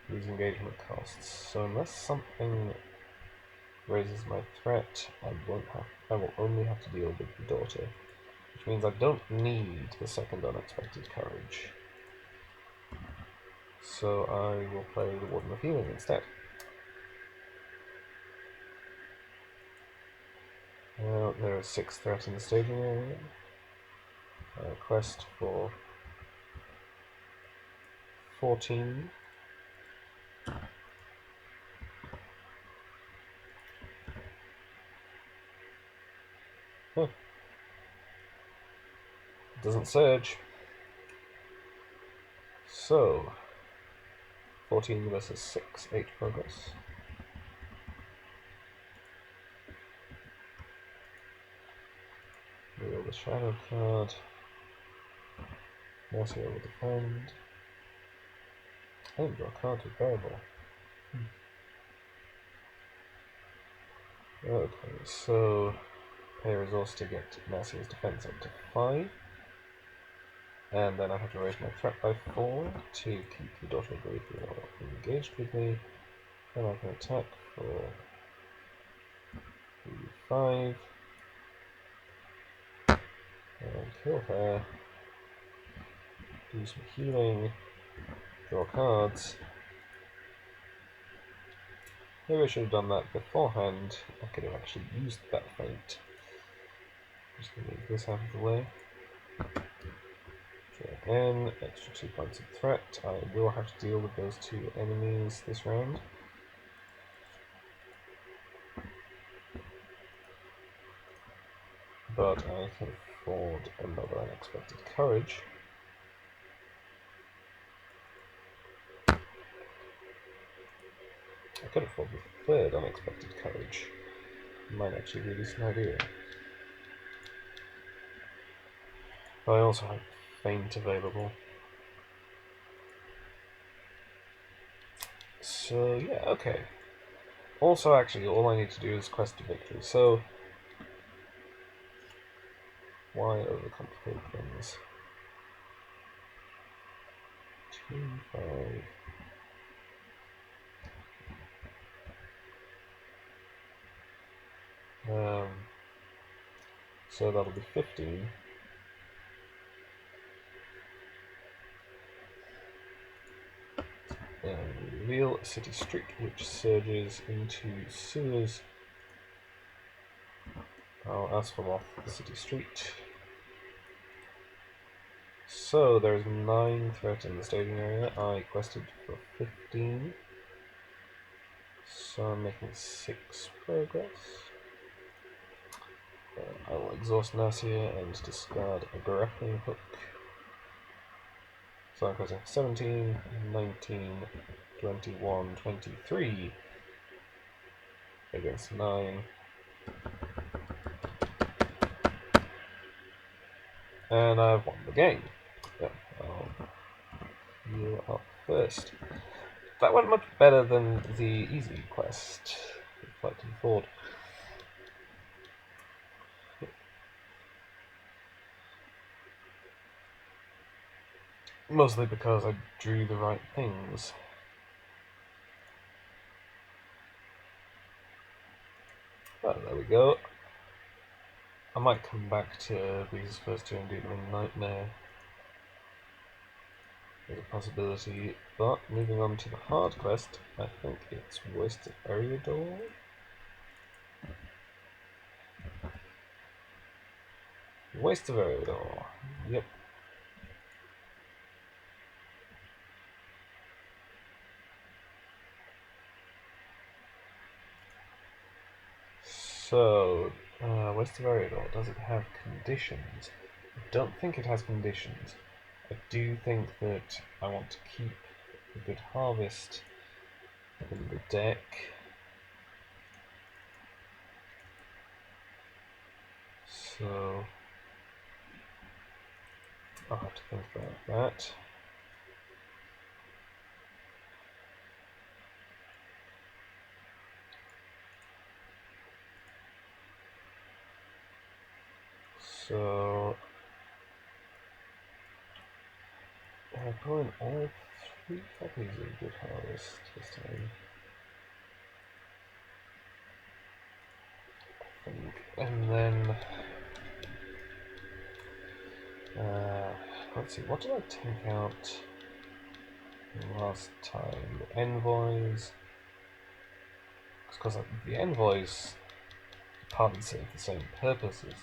these engagement costs. So unless something raises my threat, I will only have to deal with the Daughter, which means I don't need the second unexpected courage. So I will play the Warden of Healing instead. There is 6 threat in the staging area. Quest for 14. Huh. Doesn't surge. So, 14 versus 6, 8 progress. Reveal the shadow card. Mercia will defend. Oh, draw a card with variable. Okay, so pay a resource to get Mercia's defense up to 5. And then I have to raise my threat by 4 to keep the Daughter of Gabriel engaged with me. Then I can attack for 5. And kill her. Do some healing. Draw cards. Maybe I should have done that beforehand. I could have actually used that feint. Just gonna move this out of the way. Draw again, extra 2 points of threat. I will have to deal with those 2 enemies this round. But I can afford another unexpected courage. I could afford the 3rd unexpected courage. Might actually be a decent idea. But I also have feint available. So yeah, okay. Also, actually, all I need to do is quest a victory. So why overcomplicate things? 2, 5. So that'll be 15. Reveal a city street which surges into sewers. I'll ask for off the city street. So there's 9 threat in the staging area. I quested for 15. So I'm making 6 progress. I will exhaust Nasia and discard a grappling hook. So I'm questing 17, 19, 21, 23 against 9. And I've won the game. Yeah, I'll heal up first. That went much better than the easy quest, Reflecting Ford. Mostly because I drew the right things. Well, there we go. I might come back to these first 2 and do them in Nightmare. There's a possibility, but moving on to the hard quest, I think it's Waste of Eriador. Waste of Eriador, yep. So, Waste of Eriador, does it have conditions? I don't think it has conditions. I do think that I want to keep a good harvest in the deck. So I'll have to think about that. So I go in all 3 copies of Good Harvest this time. I think. And then let's see, what did I take out last time? The envoys. Because the envoys partly serve the same purpose as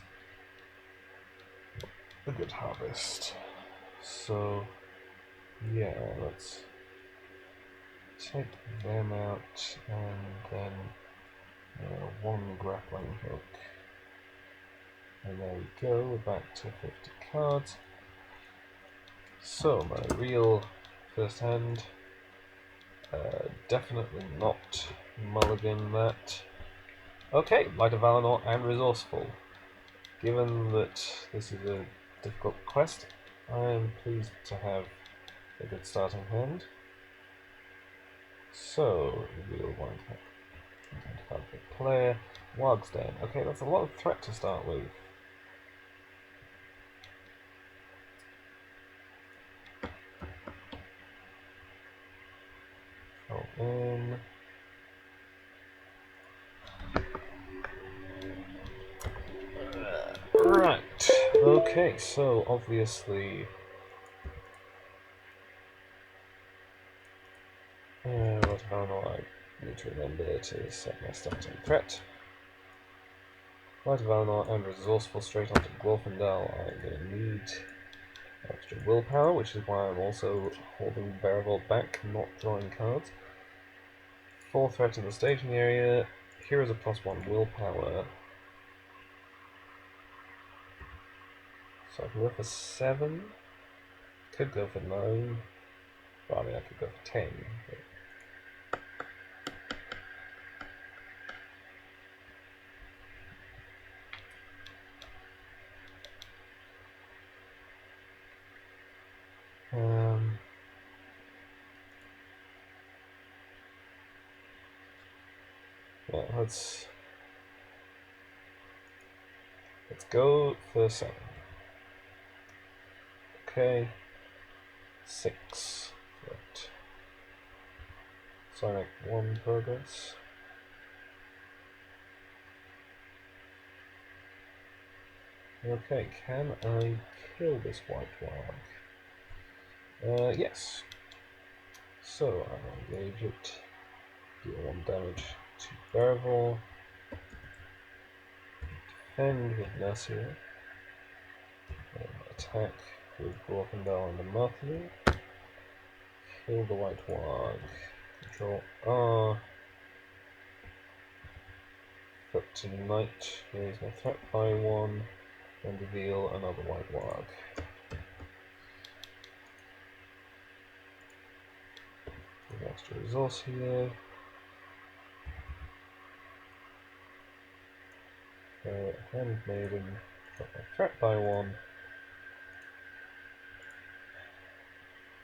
the Good Harvest. So yeah, let's take them out and then 1 grappling hook. And there we go, we're back to 50 cards. So, my real first hand, definitely not mulligan that. Okay, Light of Valinor and Resourceful. Given that this is a difficult quest, I am pleased to have a good starting hand. So, reveal one card for player. Warg's Den. Okay, that's a lot of threat to start with. Throw in. Right. Okay, so obviously what I need to remember to set my starting threat. Light of Valinor and Resourceful straight onto Glorfindel. I'm going to need extra willpower, which is why I'm also holding Bearable back, not drawing cards. 4 threat in the staging area. Here is a +1 willpower. So I can go for 7. Could go for 9. Well, I mean, I could go for 10. Yeah, let's go for 7. Okay. 6 threat. So I make 1 progress. Okay, can I kill this white warg? Yes. So I'll engage it, deal 1 damage to Bearable, defend with Nasir, attack with Glorfindel and the Martha, kill the white warg, control R, put to Knight, raise my threat by 1, and reveal another white warg. With extra resource here. Handmaiden, drop my threat by 1.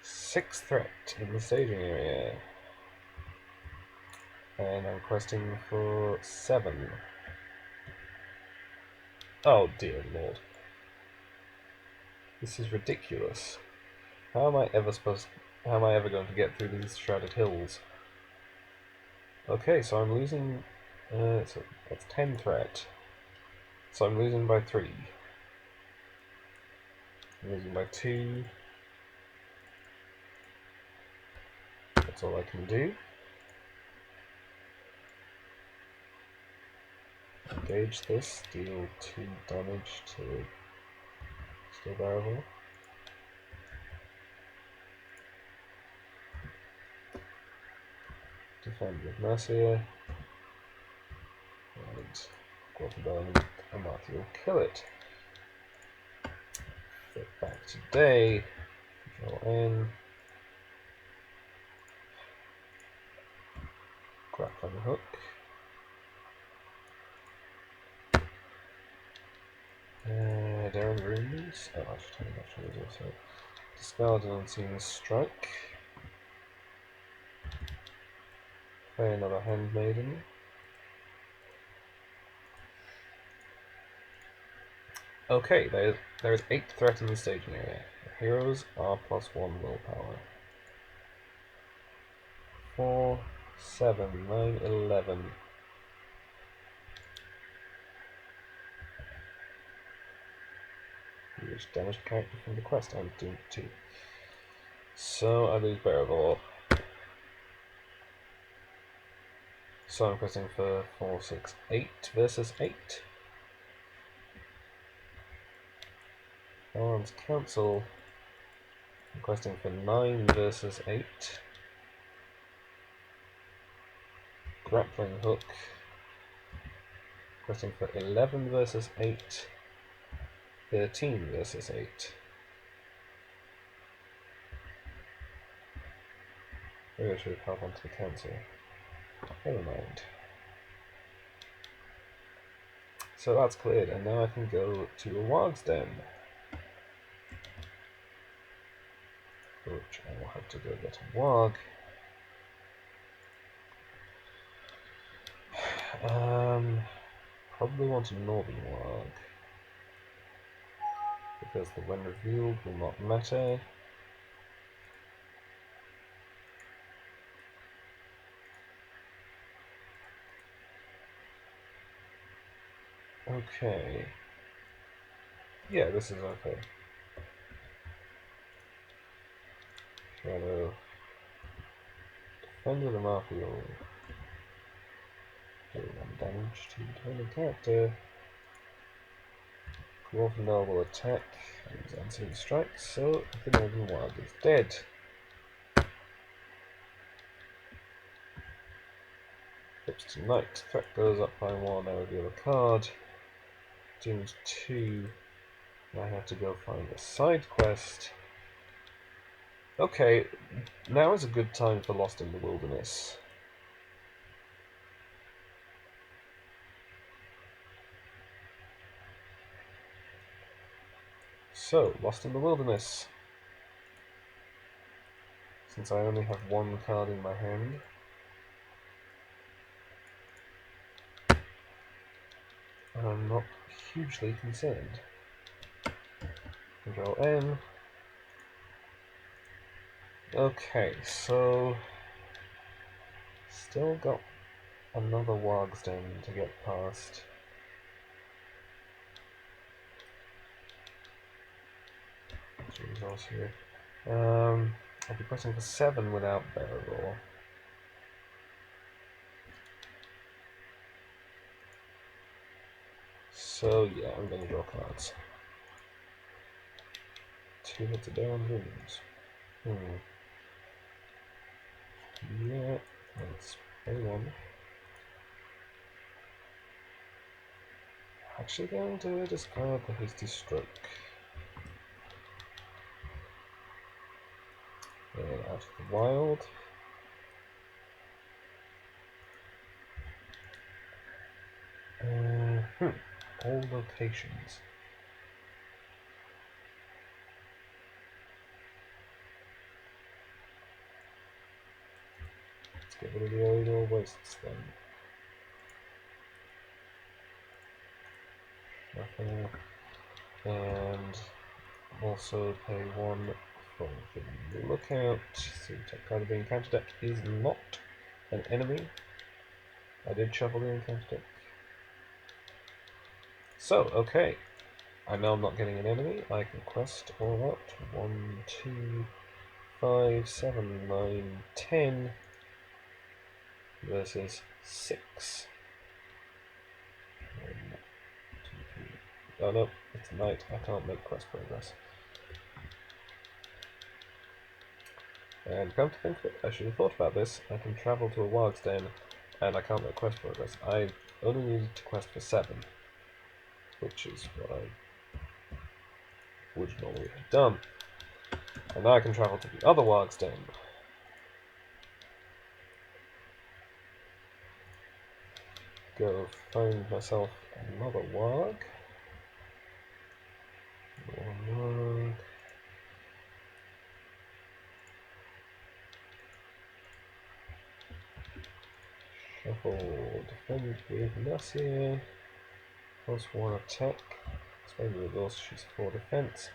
6 threat in the staging area. And I'm questing for 7. Oh dear lord. This is ridiculous. How am I ever going to get through these shrouded hills? Okay, so I'm losing so that's 10 threat. So I'm losing by 3. I'm losing by 2. That's all I can do. Engage this, deal 2 damage to still Bearable. Defend with Mercia. And Glorfindel and Martha will kill it. Get back today. Control N. Grappling hook. Daring Runes. Oh, I should tell you that was also. Discard an Unseen Strike. Play another Handmaiden. Okay, there is 8 threat in the staging area. The heroes are +1 willpower. 4, 7, 9, 11. Which damaged character from the quest? I'm doomed to. So I lose Bearable. So I'm questing for 4, 6, 8 versus 8. Elrond's Council. I'm questing for 9 versus 8. Grappling Hook. Questing for 11 versus 8. 13 versus 8. Maybe I should have held on to the counter. Never mind. So that's cleared, and now I can go to a Warg's Den, which I will have to go get a Warg. Probably want a Northern Warg, because the when revealed will not matter. Okay. Yeah, this is okay. Shadow. Defend with a Marfield. Do 1 damage to dependent character. Glorfindel will attack and unseen strikes, so the Northern Warg is dead. Flips to Knight. Threat goes up by 1, I reveal a card. Dooms 2. I have to go find a side quest. Okay, now is a good time for Lost in the Wilderness. So, Lost in the Wilderness. Since I only have 1 card in my hand. I'm not hugely concerned. Control N. Okay, so still got another Warg's Den to get past. What's the results here? I'll be pressing for 7 without Barrow. So yeah, I'm gonna draw cards. 2 hits a day on runes. Yeah, let's pay 1. Actually going to discard the hasty stroke. Out of the wild. All locations. Let's get rid of the Oidor Wastes then. And also pay 1 for the lookout. So top card of the encounter deck is not an enemy. I did shuffle the encounter deck. So, okay. I know I'm not getting an enemy. I can quest all out. 1, 2, 5, 7, 9, 10 versus 6. 1, 2, 3. Oh no, it's night. I can't make quest progress. And come to think of it, I should have thought about this. I can travel to a Warg's Den, and I can't make quest progress. I only needed to quest for 7, which is what I would normally have done. And now I can travel to the other Warg's Den. Go find myself another Warg. One Warg. Shuffle, defend with Nasir. +1 attack. Spend the resource, she's 4 defense.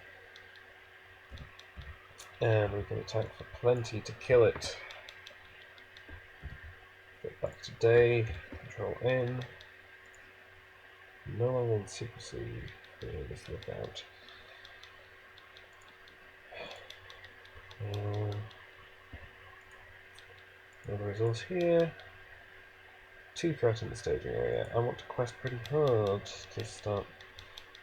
And we can attack for plenty to kill it. Get back to day, Control N. No longer in secrecy for this lookout. Another resource here. 2 threat in the staging area. I want to quest pretty hard to start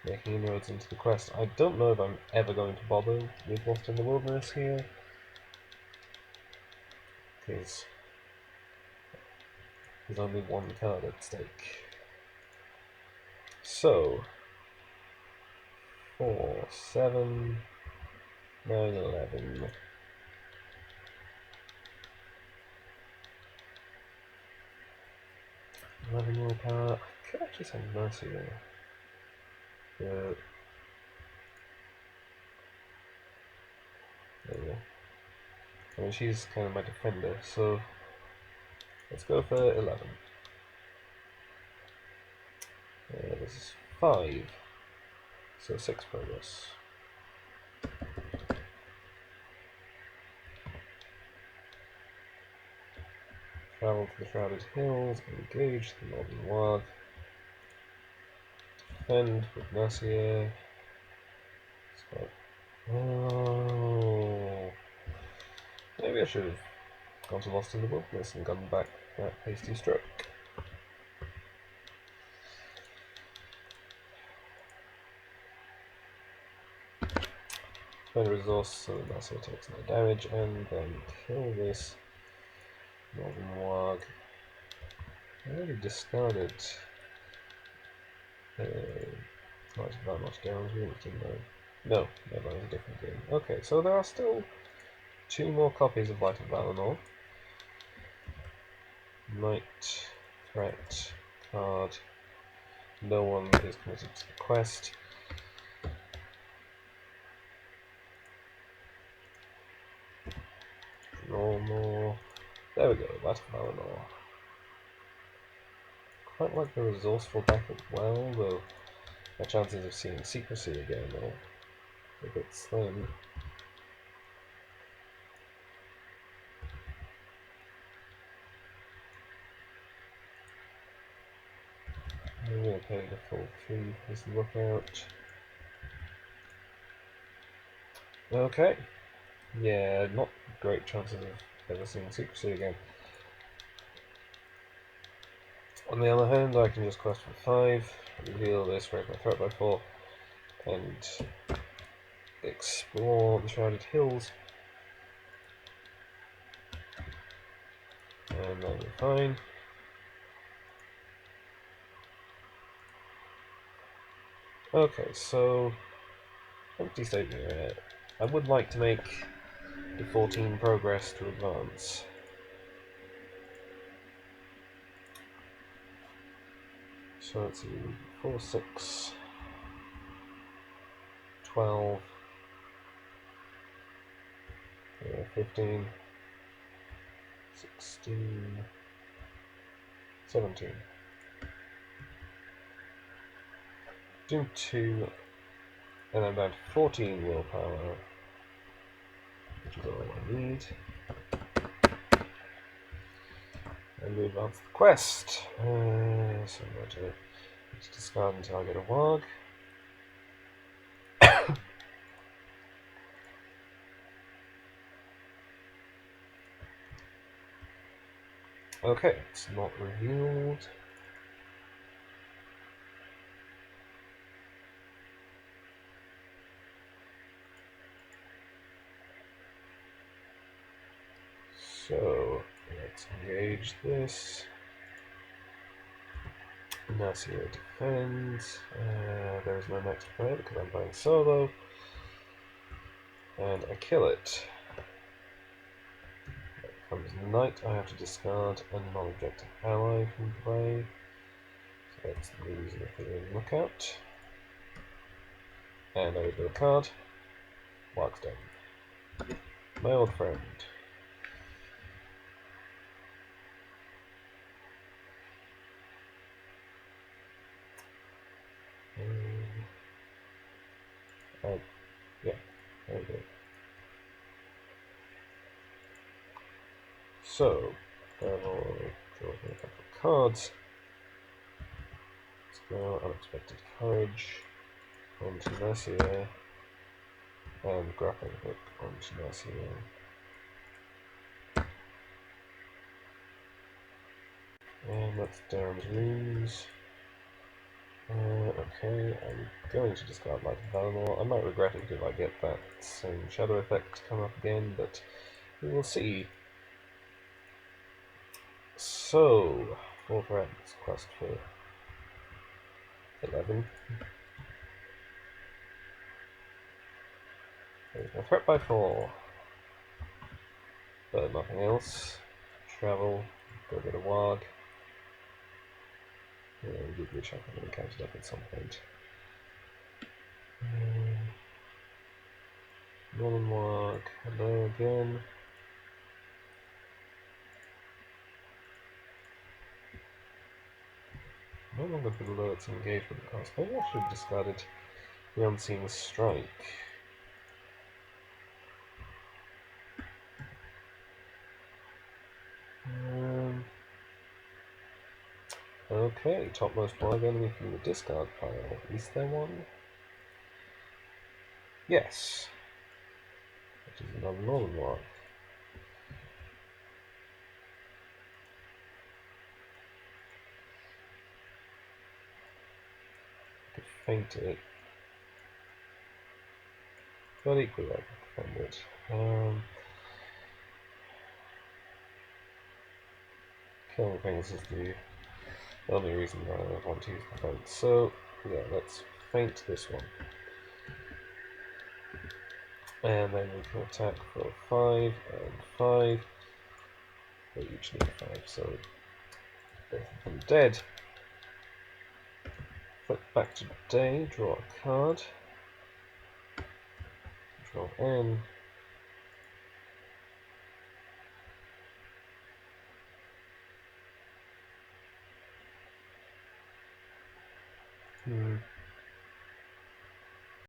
making inroads into the quest. I don't know if I'm ever going to bother with Lost in the Wilderness here, because there's only 1 card at stake. So, 4, 7, 9, 11. 11 willpower. I could actually send Mercy there. But there we go. I mean, she's kind of my defender, so let's go for 11. This is 5, so 6 progress. Travel to the Shrouded Hills, engage the Northern Ward, defend with Mercier. Oh, maybe I should have gone to Lost in the Wilderness and gone back that hasty stroke. Spend a resource so that Mercier takes no damage, and then kill this Northern Wog. I already discarded not that much damage, didn't I? No, that was a different game. Okay, so there are still 2 more copies of Light of Valinor. Knight, threat, card. No one is committed to the quest. Draw more. There we go, Light of Valinor. Quite like the resourceful deck as well, though my chances of seeing secrecy again are a bit slim. I'm going to pay the full 3 for this lookout. Okay. Yeah, not great chances of ever seeing secrecy again. On the other hand, I can just quest for 5, reveal this, raise my threat by 4, and explore the Shrouded Hills. And that'll be fine. Okay, so empty statement here. I would like to make the 14 progress to advance. So let's see, 4, 6, 12, 15, 16, 17. Do 2, and I'm down to 14 willpower, which is all I need. And we advance the quest. So I'm going to discard until I get a Wog. Okay, it's not revealed. So let's engage this. Nasia defends. There's my next player because I'm playing solo. And I kill it. Comes Knight, I have to discard a non-objective ally from play. So let's lose an Ethereum Lookout. And I reveal a card. Work's done. My old friend. Yeah, there we go. So, I will draw a couple of cards. Let's go Unexpected Courage onto Mercier, and Grappling Hook onto Mercier. And that's Darren's Runes. Okay, I'm going to discard Light of Valinor. I might regret it if I get that same shadow effect to come up again, but we will see. So, 4 threats, quest for 11. There's my threat by 4. But nothing else. Travel, go get a warg. And give me a check I'm going to count it up at some point. Northern warg, hello again. No longer below its engagement cost. Maybe I should have discarded the Unseen Strike. Okay, topmost warg enemy from the discard pile. Is there one? Yes. It is another northern warg. I could feint it. But equally I could defend it. Killing things is the only reason why I want to use the feint. So, yeah, let's feint this one. And then we can attack for 5 and 5. They each need 5, so both of them dead. Flip back to day, draw a card. Control N.